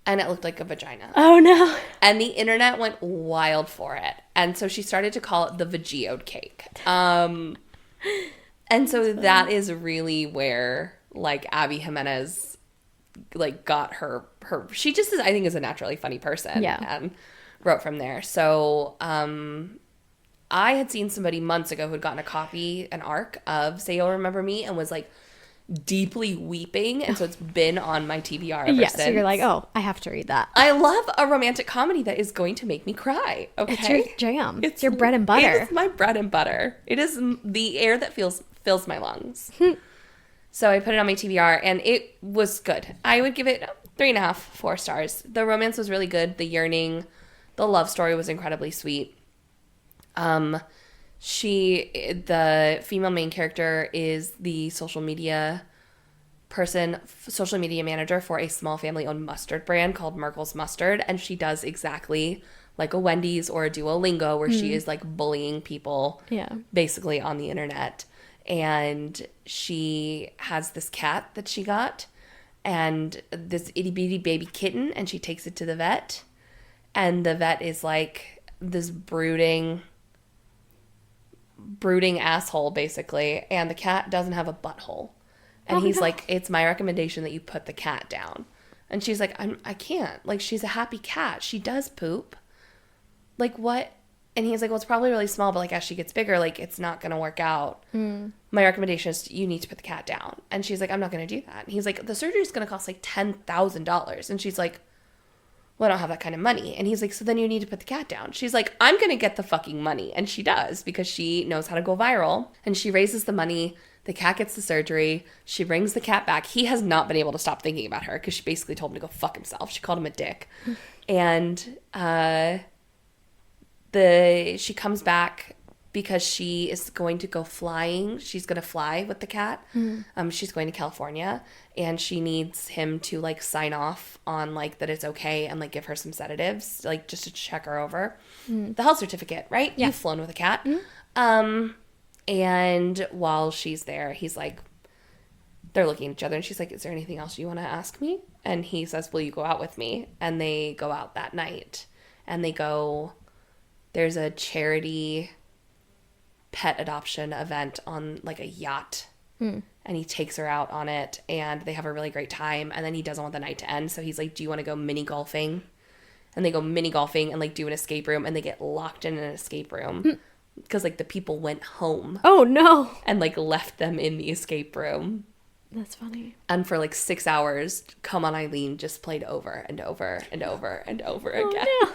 Speaker 1: and it looked like a vagina.
Speaker 2: Oh, no.
Speaker 1: And the internet went wild for it. And so she started to call it the Vageode cake. And so that is really where, like, Abby Jimenez, like, got her she just is, I think, is a naturally funny person.
Speaker 2: Yeah.
Speaker 1: And wrote from there. So, I had seen somebody months ago who had gotten an arc of Say You'll Remember Me and was like deeply weeping. And so it's been on my TBR ever since.
Speaker 2: So you're like, oh, I have to read that.
Speaker 1: I love a romantic comedy that is going to make me cry. Okay.
Speaker 2: It's your jam. It's your bread and butter.
Speaker 1: It is my bread and butter. It is the air that fills my lungs. So I put it on my TBR and it was good. I would give it 3.5, 4 stars. The romance was really good. The yearning, the love story was incredibly sweet. The female main character is the social media manager for a small family-owned mustard brand called Merkel's Mustard, and she does exactly like a Wendy's or a Duolingo, where she is like bullying people basically on the internet. And she has this cat that she got, and this itty-bitty baby kitten, and she takes it to the vet, and the vet is like this brooding asshole basically, and the cat doesn't have a butthole. And he's like, it's my recommendation that you put the cat down. And she's like, I can't. Like, she's a happy cat. She does poop. Like, what? And he's like, well, it's probably really small, but, like, as she gets bigger, like, it's not going to work out. My recommendation is you need to put the cat down. And she's like, I'm not going to do that. And he's like, the surgery is going to cost, like, $10,000. And she's like, well, I don't have that kind of money. And he's like, so then you need to put the cat down. She's like, I'm going to get the fucking money. And she does, because she knows how to go viral. And she raises the money. The cat gets the surgery. She brings the cat back. He has not been able to stop thinking about her, because she basically told him to go fuck himself. She called him a dick. And she comes back because she is going to go flying. She's going to fly with the cat. She's going to California, and she needs him to, like, sign off on, like, that it's okay, and, like, give her some sedatives, like, just to check her over. The health certificate, right? Yeah. You've flown with a cat. And while she's there, he's like, they're looking at each other, and she's like, is there anything else you want to ask me? And he says, will you go out with me? And they go out that night, and there's a charity pet adoption event on, like, a yacht. And he takes her out on it, and they have a really great time. And then he doesn't want the night to end, so he's like, do you want to go mini golfing? And they go mini golfing and, like, do an escape room, and they get locked in an escape room because, like, the people went home.
Speaker 2: Oh no!
Speaker 1: And, like, left them in the escape room.
Speaker 2: That's funny.
Speaker 1: And for, like, 6 hours, Come On Eileen just played over and over and over and over again.
Speaker 2: No.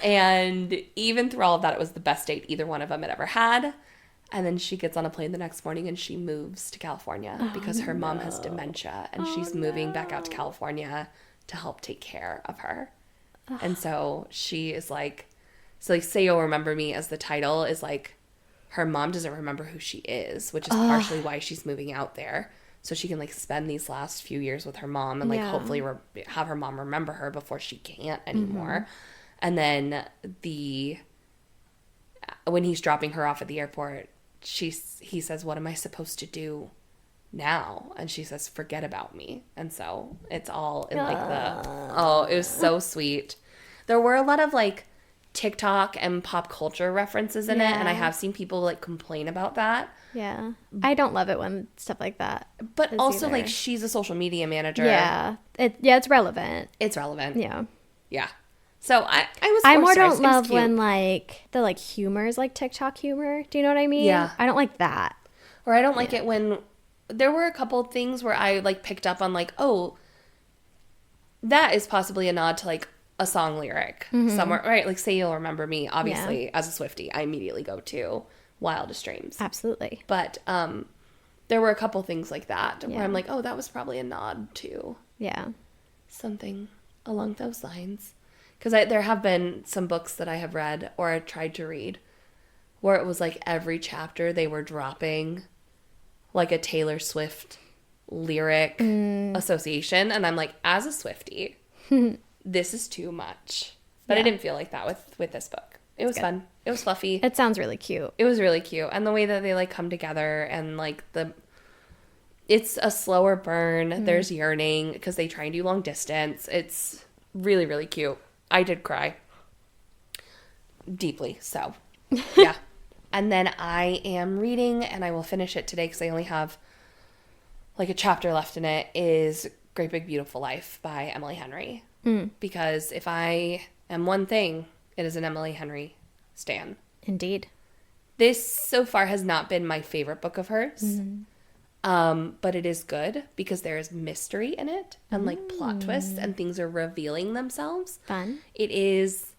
Speaker 1: And even through all of that, it was the best date either one of them had ever had. And then she gets on a plane the next morning, and she moves to California because her mom has dementia, and she's moving back out to California to help take care of her. And so she is like, Say You'll Remember Me as the title is like, her mom doesn't remember who she is, which is partially why she's moving out there. So she can, like, spend these last few years with her mom and, like, hopefully have her mom remember her before she can't anymore. And then when he's dropping her off at the airport, he says, what am I supposed to do now? And she says, forget about me. And so it's all in, like, it was so sweet. There were a lot of, like, TikTok and pop culture references in it, and I have seen people, like, complain about that.
Speaker 2: Yeah. I don't love it when stuff like that.
Speaker 1: But also, like, she's a social media manager.
Speaker 2: Yeah. It's relevant.
Speaker 1: It's relevant.
Speaker 2: Yeah.
Speaker 1: Yeah. So
Speaker 2: I more don't love when, like, the, like, humor is like TikTok humor. Do you know what I mean?
Speaker 1: Yeah.
Speaker 2: I don't like that.
Speaker 1: Or I don't like it when there were a couple of things where I, like, picked up on, like, oh, that is possibly a nod to, like, a song lyric somewhere, right? Like, Say You'll Remember Me, obviously, as a Swiftie, I immediately go to Wildest Dreams.
Speaker 2: Absolutely.
Speaker 1: But there were a couple things like that where I'm like, oh, that was probably a nod to something along those lines. Because there have been some books that I have read or I tried to read where it was like every chapter they were dropping like a Taylor Swift lyric association. And I'm like, as a Swiftie, this is too much. But I didn't feel like that with this book. It was fun. It was fluffy.
Speaker 2: It sounds really cute.
Speaker 1: It was really cute. And the way that they, like, come together and, like, it's a slower burn. There's yearning because they try and do long distance. It's really, really cute. I did cry. Deeply, so. Yeah. And then I am reading, and I will finish it today because I only have, like, a chapter left in it, is Great Big Beautiful Life by Emily Henry. Because if I am one thing, it is an Emily Henry stan.
Speaker 2: Indeed.
Speaker 1: This so far has not been my favorite book of hers. But it is good because there is mystery in it and, like, plot twists and things are revealing themselves.
Speaker 2: Fun.
Speaker 1: It is,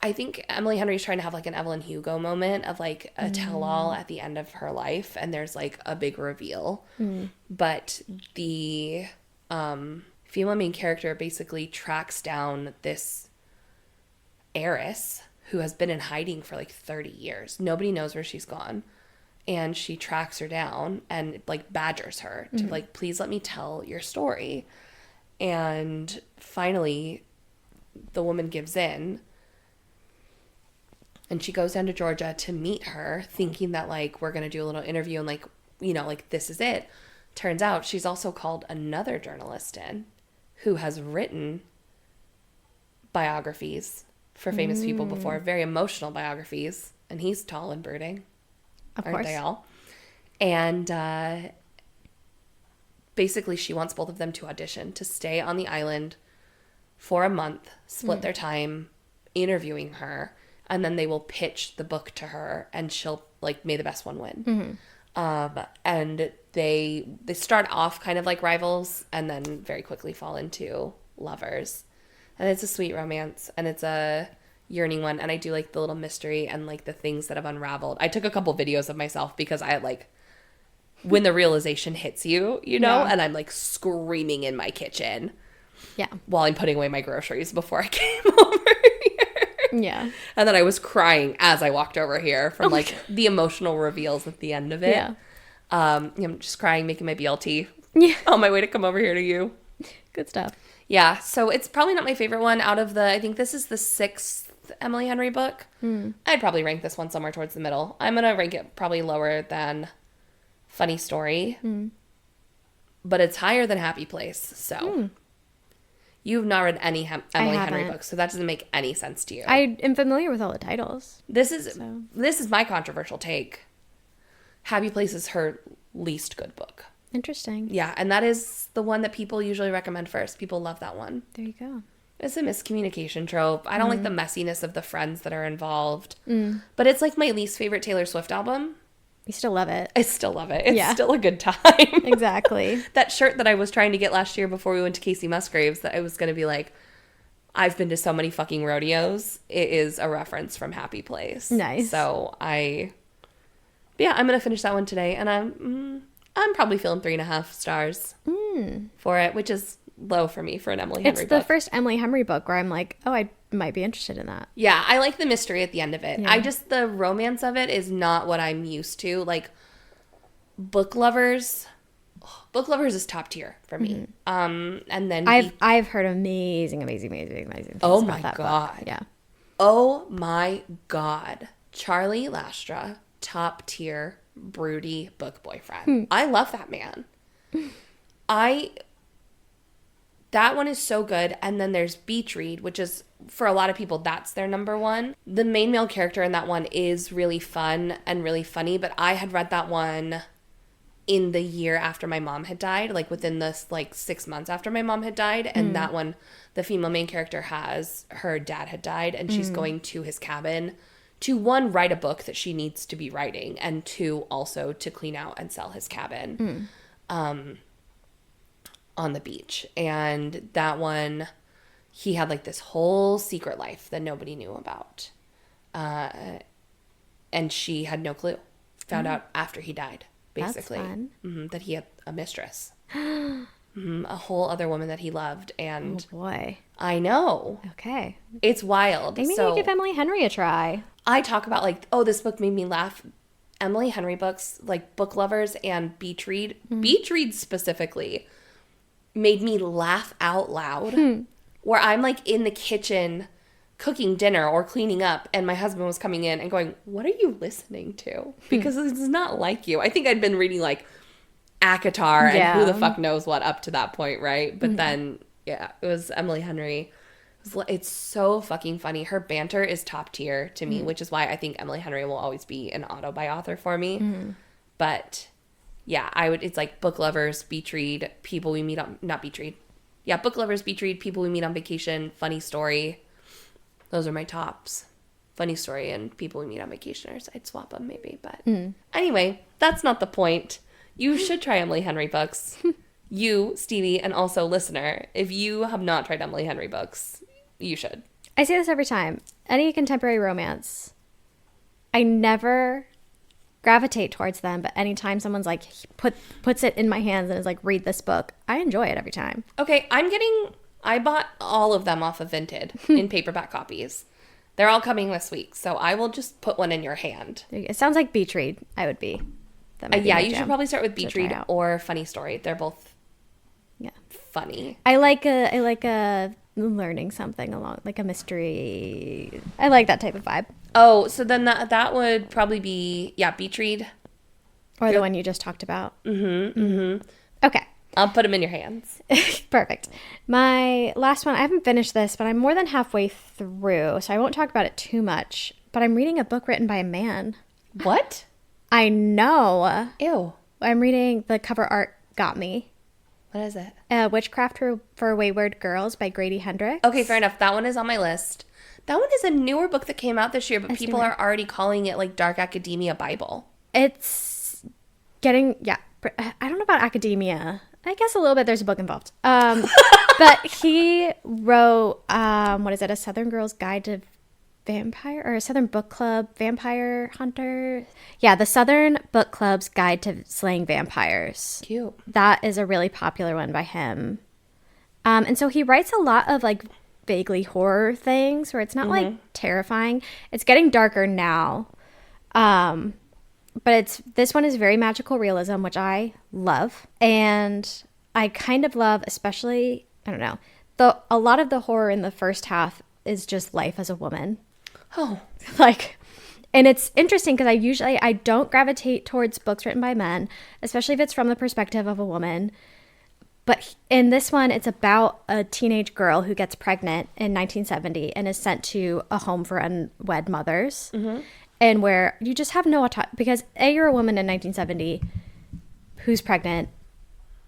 Speaker 1: I think Emily Henry's trying to have, like, an Evelyn Hugo moment of, like, a tell-all at the end of her life, and there's, like, a big reveal. But the female main character basically tracks down this heiress who has been in hiding for like 30 years. Nobody knows where she's gone. And she tracks her down and like badgers her to like, please let me tell your story. And finally, the woman gives in. And she goes down to Georgia to meet her, thinking that like, we're going to do a little interview and like, you know, like this is it. Turns out she's also called another journalist in who has written biographies for famous people before, very emotional biographies. And he's tall and brooding.
Speaker 2: Of
Speaker 1: Aren't
Speaker 2: course.
Speaker 1: they all? And basically she wants both of them to audition, to stay on the island for a month, split their time interviewing her, and then they will pitch the book to her and she'll like, may the best one win. And they start off kind of like rivals and then very quickly fall into lovers. And it's a sweet romance and it's a yearning one, and I do like the little mystery and like the things that have unraveled. I took a couple videos of myself because I like when the realization hits you, you know, and I'm like screaming in my kitchen while I'm putting away my groceries before I came over here. And then I was crying as I walked over here from like the emotional reveals at the end of it. I'm just crying, making my BLT on my way to come over here to you.
Speaker 2: Good stuff.
Speaker 1: Yeah, so it's probably not my favorite one out of the, I think this is the 6th Emily Henry book. I'd probably rank this one somewhere towards the middle. I'm going to rank it probably lower than Funny Story, but it's higher than Happy Place, so you've not read any Emily Henry books, so that doesn't make any sense to you.
Speaker 2: I am familiar with all the titles.
Speaker 1: This is my controversial take. Happy Place is her least good book.
Speaker 2: Interesting.
Speaker 1: Yeah, and that is the one that people usually recommend first. People love that one.
Speaker 2: There you go.
Speaker 1: It's a miscommunication trope. I don't like the messiness of the friends that are involved. But it's like my least favorite Taylor Swift album.
Speaker 2: You still love it.
Speaker 1: I still love it. It's still a good time.
Speaker 2: Exactly.
Speaker 1: That shirt that I was trying to get last year before we went to Casey Musgraves, that I was going to be like, I've been to so many fucking rodeos. It is a reference from Happy Place.
Speaker 2: Nice.
Speaker 1: So I'm going to finish that one today. And I'm probably feeling 3.5 stars for it, which is low for me for an Emily Henry book.
Speaker 2: It's the first Emily Henry book where I'm like, oh, I might be interested in that.
Speaker 1: Yeah, I like the mystery at the end of it. Yeah. The romance of it is not what I'm used to. Like, Book Lovers is top tier for me. And then
Speaker 2: I've heard amazing things
Speaker 1: oh
Speaker 2: about
Speaker 1: my
Speaker 2: that
Speaker 1: God.
Speaker 2: book. Yeah.
Speaker 1: Oh my God. Charlie Lastra, top tier, broody book boyfriend. I love that man. That one is so good. And then there's Beach Read, which is, for a lot of people, that's their number one. The main male character in that one is really fun and really funny, but I had read that one in the year after my mom had died, like within this 6 months after my mom had died. And that one, the female main character her dad had died, and she's going to his cabin to, 1, write a book that she needs to be writing, and 2, also to clean out and sell his cabin. On the beach. And that one, he had this whole secret life that nobody knew about. And she had no clue. Found out after he died, basically.
Speaker 2: That's fun.
Speaker 1: That he had a mistress. A whole other woman that he loved. And
Speaker 2: oh boy.
Speaker 1: I know.
Speaker 2: Okay.
Speaker 1: It's wild.
Speaker 2: Maybe you give Emily Henry a try.
Speaker 1: I talk about this book made me laugh. Emily Henry books, like Book Lovers and Beach Read. Beach Read specifically made me laugh out loud, where I'm in the kitchen cooking dinner or cleaning up, and my husband was coming in and going, what are you listening to? Because it's not like you. I think I'd been reading ACOTAR and who the fuck knows what up to that point, right? But then, it was Emily Henry. It's so fucking funny. Her banter is top tier to me, which is why I think Emily Henry will always be an auto-buy author for me. But yeah, it's Book Lovers, Beach Read, People We Meet on... Not Beach Read. Yeah, Book Lovers, Beach Read, People We Meet on Vacation, Funny Story. Those are my tops. Funny Story and People We Meet on Vacation. I'd swap them maybe, but... Anyway, that's not the point. You should try Emily Henry books. You, Stevie, and also listener, if you have not tried Emily Henry books, you should.
Speaker 2: I say this every time. Any contemporary romance, I never gravitate towards them, but anytime someone's puts it in my hands and is read this book, I enjoy it every time.
Speaker 1: Okay, I bought all of them off of Vinted in paperback copies, They're all coming this week, so I will just put one in your hand.
Speaker 2: It sounds like Beach Read. I would be.
Speaker 1: Yeah, you should probably start with Beach Read or Funny Story. They're both funny.
Speaker 2: I like a learning something along, like a mystery. I like that type of vibe.
Speaker 1: Oh, so then that would probably be, Beach Read.
Speaker 2: Or the one you just talked about.
Speaker 1: Mm-hmm.
Speaker 2: Okay.
Speaker 1: I'll put them in your hands.
Speaker 2: Perfect. My last one, I haven't finished this, but I'm more than halfway through, so I won't talk about it too much. But I'm reading a book written by a man.
Speaker 1: What?
Speaker 2: I know.
Speaker 1: Ew.
Speaker 2: I'm reading, the cover art got me.
Speaker 1: What is it?
Speaker 2: Witchcraft for Wayward Girls by Grady Hendrix.
Speaker 1: Okay, fair enough. That one is on my list. That one is a newer book that came out this year, but people are already calling it like Dark Academia Bible.
Speaker 2: It's getting, I don't know about academia. I guess a little bit. There's a book involved. But he wrote, A Southern Girl's Guide to Vampire, or a Southern Book Club Vampire Hunter. Yeah, the Southern Book Club's Guide to Slaying Vampires.
Speaker 1: Cute.
Speaker 2: That is a really popular one by him. And so he writes a lot of like vaguely horror things where it's not like terrifying. It's getting darker now. But this one is very magical realism, which I love. And I kind of love, especially, I don't know, a lot of the horror in the first half is just life as a woman.
Speaker 1: Oh.
Speaker 2: And it's interesting because I don't gravitate towards books written by men, especially if it's from the perspective of a woman. But in this one, it's about a teenage girl who gets pregnant in 1970 and is sent to a home for unwed mothers. Mm-hmm. And where you just have no autonomy, because you're a woman in 1970 who's pregnant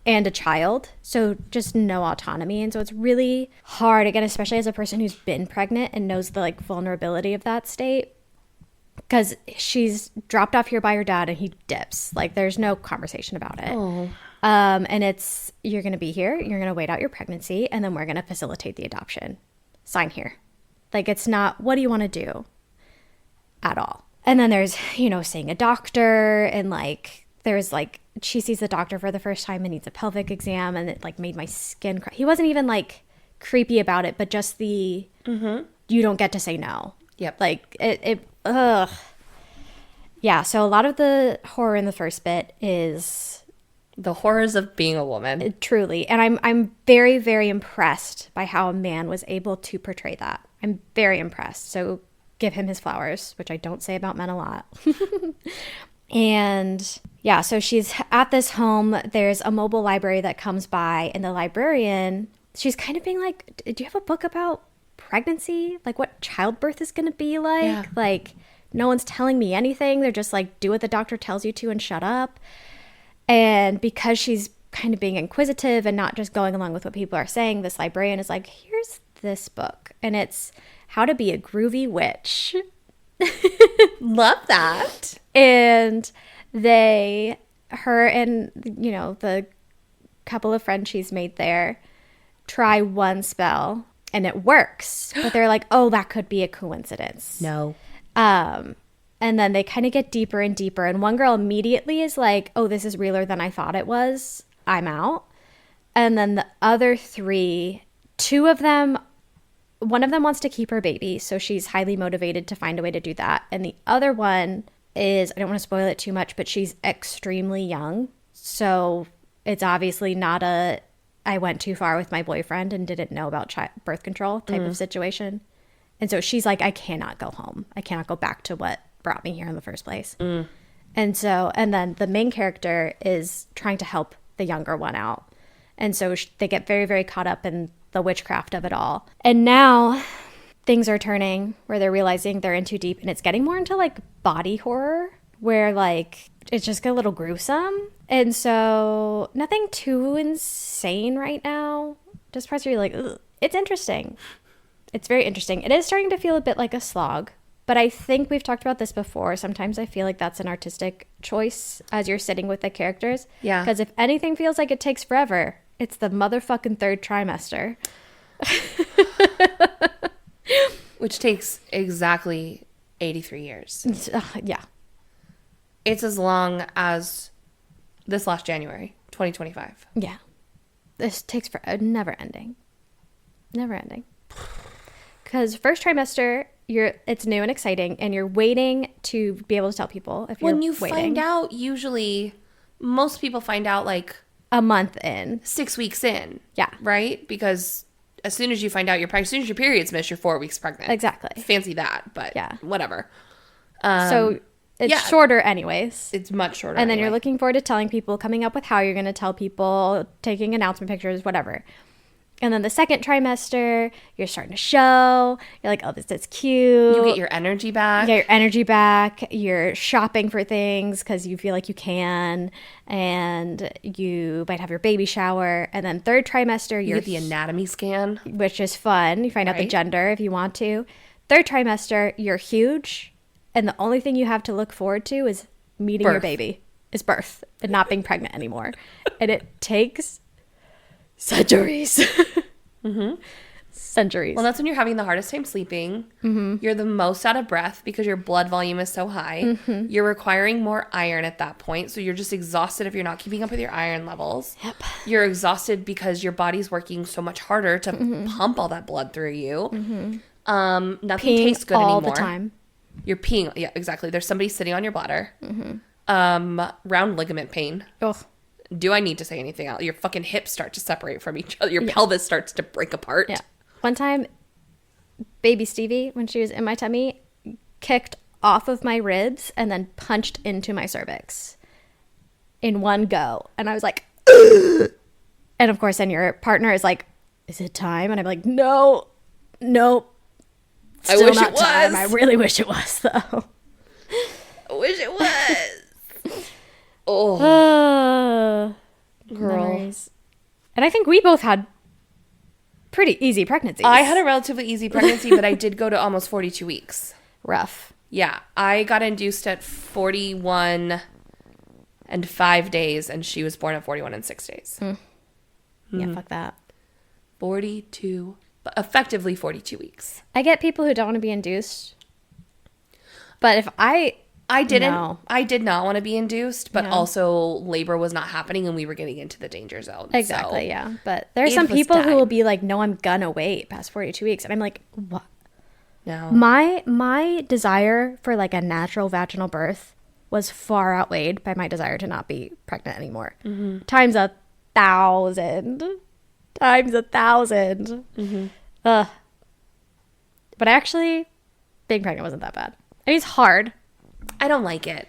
Speaker 2: and a child, so just no autonomy. And so it's really hard, again, especially as a person who's been pregnant and knows the like vulnerability of that state, because she's dropped off here by her dad and he dips. Like there's no conversation about it.
Speaker 1: Oh.
Speaker 2: And it's, you're going to be here, you're going to wait out your pregnancy, and then we're going to facilitate the adoption. Sign here. Like it's not, what do you want to do? At all. And then there's, seeing a doctor, and like there's like she sees the doctor for the first time and needs a pelvic exam, and it like made my skin crawl. He wasn't even like creepy about it, but just the you don't get to say no.
Speaker 1: Yep.
Speaker 2: Like ugh. Yeah, so a lot of the horror in the first bit is
Speaker 1: the horrors of being a woman.
Speaker 2: Truly. And I'm very, very impressed by how a man was able to portray that. I'm very impressed. So give him his flowers, which I don't say about men a lot. And yeah, so she's at this home. There's a mobile library that comes by, and the librarian, she's kind of being like, do you have a book about pregnancy? Like what childbirth is going to be like?
Speaker 1: Yeah.
Speaker 2: Like no one's telling me anything. They're just like, do what the doctor tells you to and shut up. And because she's kind of being inquisitive and not just going along with what people are saying, this librarian is like, here's this book, and it's How to Be a Groovy Witch.
Speaker 1: Love that.
Speaker 2: And her and, the couple of friends she's made there try one spell and it works. But they're like, oh, that could be a coincidence.
Speaker 1: No.
Speaker 2: And then they kind of get deeper and deeper. And one girl immediately is like, oh, this is realer than I thought it was. I'm out. And then the other three, one of them wants to keep her baby, so she's highly motivated to find a way to do that. And the other one is, I don't want to spoil it too much, but she's extremely young. So it's obviously not I went too far with my boyfriend and didn't know about birth control type of situation. And so she's like, I cannot go home. I cannot go back to what brought me here in the first place. And then the main character is trying to help the younger one out. And so they get very, very caught up in the witchcraft of it all. And now things are turning where they're realizing they're in too deep, and it's getting more into like body horror where like it's just a little gruesome. And so nothing too insane right now. Just parts where you're like, ugh. It's interesting. It's very interesting. It is starting to feel a bit like a slog, but I think we've talked about this before. Sometimes I feel like that's an artistic choice as you're sitting with the characters.
Speaker 1: Yeah.
Speaker 2: Because if anything feels like it takes forever, it's the motherfucking third trimester.
Speaker 1: Which takes exactly 83 years.
Speaker 2: Yeah.
Speaker 1: It's as long as this last January, 2025.
Speaker 2: Yeah. This takes never ending. Never ending. Because first trimester it's new and exciting, and you're waiting to be able to tell people if you're
Speaker 1: when you
Speaker 2: waiting.
Speaker 1: Find out, usually most people find out like
Speaker 2: a month in,
Speaker 1: 6 weeks in.
Speaker 2: Yeah.
Speaker 1: Right? Because as soon as you find out you're pregnant, as soon as your period's missed, you're 4 weeks pregnant.
Speaker 2: Exactly.
Speaker 1: Fancy that, but whatever.
Speaker 2: So it's shorter anyways.
Speaker 1: It's much shorter.
Speaker 2: And then you're looking forward to telling people, coming up with how you're going to tell people, taking announcement pictures, whatever. And then the second trimester, you're starting to show. You're like, oh, this is cute.
Speaker 1: You get your energy back.
Speaker 2: You're shopping for things because you feel like you can. And you might have your baby shower. And then third trimester,
Speaker 1: you get the anatomy scan.
Speaker 2: Which is fun. You find out the gender if you want to. Third trimester, you're huge. And the only thing you have to look forward to is meeting your baby. Is birth. And not being pregnant anymore. And it takes centuries. Centuries.
Speaker 1: Well, that's when you're having the hardest time sleeping. You're the most out of breath because your blood volume is so high. You're requiring more iron at that point, so you're just exhausted if you're not keeping up with your iron levels.
Speaker 2: Yep.
Speaker 1: You're exhausted because your body's working so much harder to pump all that blood through you. Nothing tastes good
Speaker 2: all
Speaker 1: anymore.
Speaker 2: The time.
Speaker 1: You're peeing. Yeah, exactly. There's somebody sitting on your bladder. Round ligament pain.
Speaker 2: Ugh.
Speaker 1: Do I need to say anything else? Your fucking hips start to separate from each other. Your pelvis starts to break apart.
Speaker 2: Yeah. One time, baby Stevie, when she was in my tummy, kicked off of my ribs and then punched into my cervix in one go. And I was like, ugh! And of course, then your partner is like, is it time? And I'm like, no.
Speaker 1: I wish it was.
Speaker 2: Time. I really wish it was, though.
Speaker 1: I wish it was. Oh, girl.
Speaker 2: Memories. And I think we both had pretty easy pregnancies.
Speaker 1: I had a relatively easy pregnancy, but I did go to almost 42 weeks.
Speaker 2: Rough.
Speaker 1: Yeah. I got induced at 41 and 5 days, and she was born at 41 and 6 days.
Speaker 2: Yeah, fuck that.
Speaker 1: 42, effectively 42 weeks.
Speaker 2: I get people who don't want to be induced. But if I did not want to be induced, but also labor was not happening and we were getting into the danger zone. Exactly,
Speaker 1: so
Speaker 2: yeah. But there are some people who will be like, no, I'm gonna wait past 42 weeks. And I'm like, what?
Speaker 1: No.
Speaker 2: My desire for like a natural vaginal birth was far outweighed by my desire to not be pregnant anymore. Times 1,000. Times 1,000. But actually, being pregnant wasn't that bad. I mean, it's hard.
Speaker 1: I don't like it.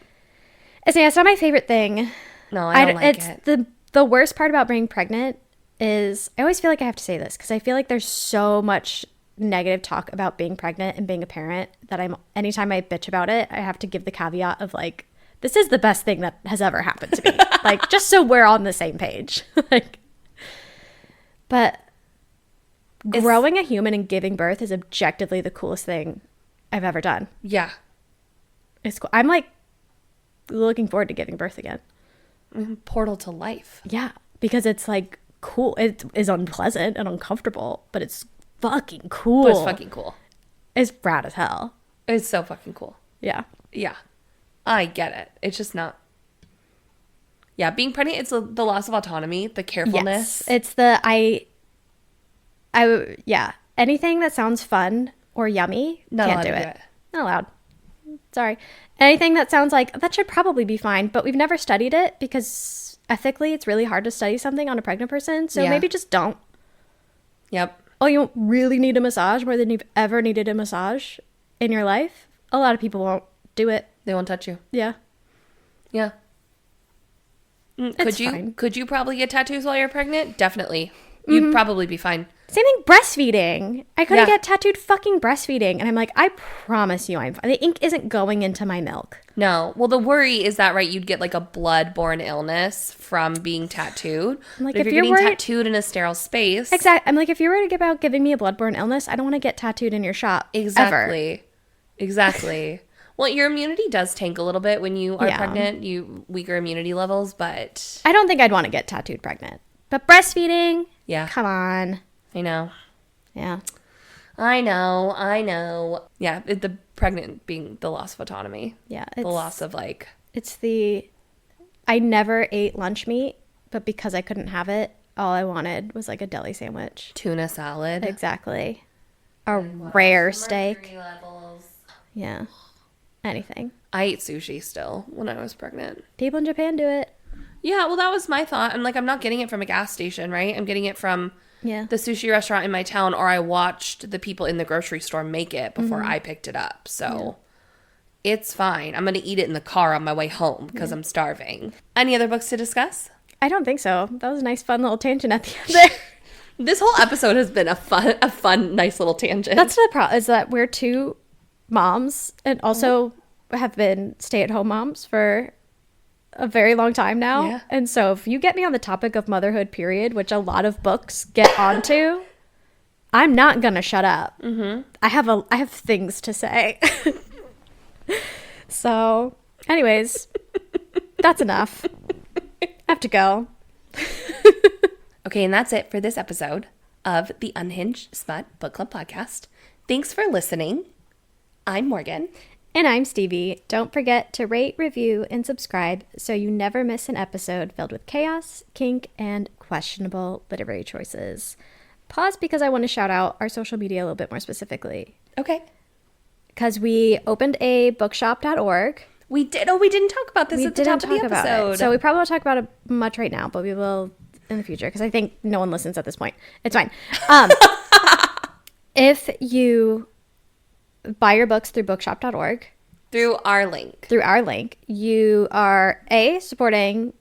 Speaker 2: It's not my favorite thing.
Speaker 1: No, I don't like it.
Speaker 2: The worst part about being pregnant is, I always feel like I have to say this because I feel like there's so much negative talk about being pregnant and being a parent that anytime I bitch about it, I have to give the caveat of like, this is the best thing that has ever happened to me. Like, just so we're on the same page. But growing a human and giving birth is objectively the coolest thing I've ever done.
Speaker 1: Yeah.
Speaker 2: It's cool. I'm like looking forward to giving birth again.
Speaker 1: Portal to life.
Speaker 2: Yeah, because it's like cool. It is unpleasant and uncomfortable, but it's fucking cool.
Speaker 1: But it's fucking cool.
Speaker 2: It's rad as hell.
Speaker 1: It's so fucking cool.
Speaker 2: Yeah.
Speaker 1: Yeah. I get it. It's just not. Yeah, being pregnant, it's the loss of autonomy, the carefulness.
Speaker 2: Yes. It's the yeah. Anything that sounds fun or yummy, can't do it. Not allowed. Sorry. Anything that sounds like, that should probably be fine, but we've never studied it because ethically it's really hard to study something on a pregnant person, so maybe just don't.
Speaker 1: Yep.
Speaker 2: Oh, you really need a massage more than you've ever needed a massage in your life? A lot of people won't do it.
Speaker 1: They won't touch you.
Speaker 2: Yeah.
Speaker 1: Yeah. Could you probably get tattoos while you're pregnant? Definitely. You'd probably be fine.
Speaker 2: Same thing, breastfeeding. I couldn't get tattooed fucking breastfeeding. And I'm like, I promise you I'm fine. The ink isn't going into my milk.
Speaker 1: No. Well, the worry is that, right, you'd get like a blood-borne illness from being tattooed.
Speaker 2: I'm like,
Speaker 1: if you're getting tattooed in a sterile space.
Speaker 2: Exactly. I'm like, if you're worried about giving me a blood-borne illness, I don't want to get tattooed in your shop.
Speaker 1: Exactly.
Speaker 2: Ever.
Speaker 1: Exactly. Well, your immunity does tank a little bit when you are pregnant. Weaker immunity levels, but
Speaker 2: I don't think I'd want to get tattooed pregnant. But breastfeeding?
Speaker 1: Yeah.
Speaker 2: Come on.
Speaker 1: I know.
Speaker 2: Yeah.
Speaker 1: I know. Yeah, the pregnant being the loss of autonomy.
Speaker 2: Yeah.
Speaker 1: The loss of like...
Speaker 2: I never ate lunch meat, but because I couldn't have it, all I wanted was like a deli sandwich.
Speaker 1: Tuna salad.
Speaker 2: Exactly. A rare steak. Yeah. Anything.
Speaker 1: I ate sushi still when I was pregnant.
Speaker 2: People in Japan do it.
Speaker 1: Yeah, well, that was my thought. I'm like, I'm not getting it from a gas station, right? I'm getting it from the sushi restaurant in my town, or I watched the people in the grocery store make it before I picked it up. So it's fine. I'm going to eat it in the car on my way home because I'm starving. Any other books to discuss?
Speaker 2: I don't think so. That was a nice, fun little tangent at the end there.
Speaker 1: This whole episode has been a fun, nice little tangent.
Speaker 2: That's the problem, is that we're two moms and also have been stay-at-home moms for a very long time now. Yeah. And so if you get me on the topic of motherhood, period, which a lot of books get onto, I'm not gonna shut up. I have things to say. So anyways, that's enough. I have to go.
Speaker 1: Okay, and that's it for this episode of the Unhinged Smut Book Club podcast. Thanks for listening. I'm Morgan.
Speaker 2: And I'm Stevie. Don't forget to rate, review, and subscribe so you never miss an episode filled with chaos, kink, and questionable literary choices. Pause because I want to shout out our social media a little bit more specifically.
Speaker 1: Okay.
Speaker 2: Because we opened a bookshop.org.
Speaker 1: We did. Oh, we didn't talk about this at the top of the episode.
Speaker 2: So we probably won't talk about it much right now, but we will in the future because I think no one listens at this point. It's fine. If you buy your books through bookshop.org.
Speaker 1: Through our link.
Speaker 2: You are A, supporting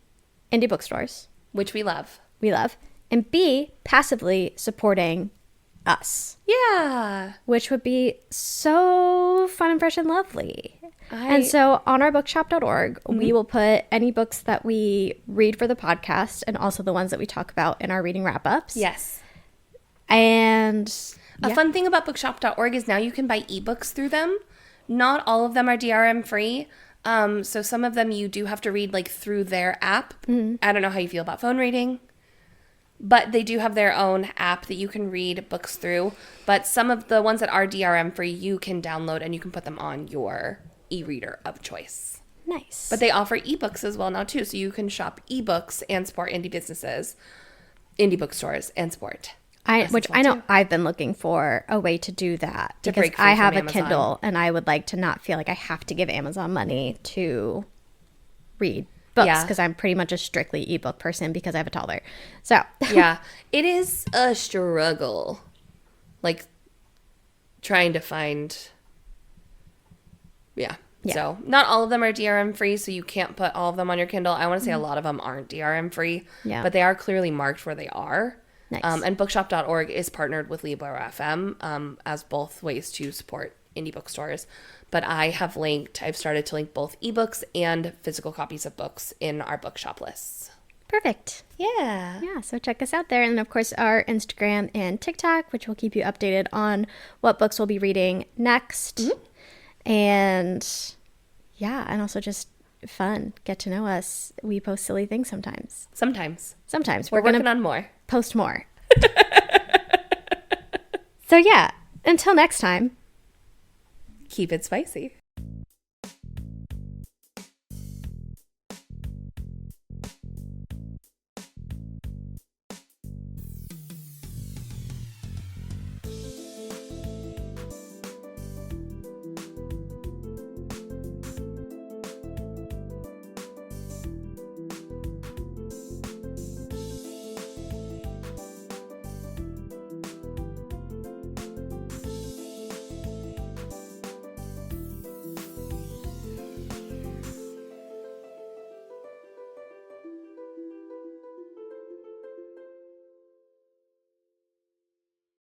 Speaker 2: indie bookstores.
Speaker 1: Which we love.
Speaker 2: And B, passively supporting us.
Speaker 1: Yeah.
Speaker 2: Which would be so fun and fresh and lovely. And so on our bookshop.org, we will put any books that we read for the podcast and also the ones that we talk about in our reading wrap-ups.
Speaker 1: Yes.
Speaker 2: And
Speaker 1: a fun thing about bookshop.org is now you can buy ebooks through them. Not all of them are DRM free. So some of them you do have to read like through their app. I don't know how you feel about phone reading, but they do have their own app that you can read books through. But some of the ones that are DRM free, you can download and you can put them on your e-reader of choice.
Speaker 2: Nice.
Speaker 1: But they offer ebooks as well now too. So you can shop ebooks and support indie businesses, indie bookstores, and support.
Speaker 2: Which I know I've been looking for a way to do that because I have a Kindle and I would like to not feel like I have to give Amazon money to read books because I'm pretty much a strictly ebook person because I have a toddler. So
Speaker 1: yeah, it is a struggle, like trying to find. Yeah. So not all of them are DRM free, so you can't put all of them on your Kindle. I want to say a lot of them aren't DRM free, but they are clearly marked where they are.
Speaker 2: Nice.
Speaker 1: And bookshop.org is partnered with Libro FM as both ways to support indie bookstores. But I've started to link both ebooks and physical copies of books in our bookshop lists.
Speaker 2: Perfect.
Speaker 1: Yeah.
Speaker 2: Yeah, so check us out there. And of course, our Instagram and TikTok, which will keep you updated on what books we'll be reading next. And yeah, and also just fun. Get to know us. We post silly things sometimes.
Speaker 1: Sometimes.
Speaker 2: We're
Speaker 1: working on more.
Speaker 2: Post more. So yeah, until next time.
Speaker 1: Keep it spicy.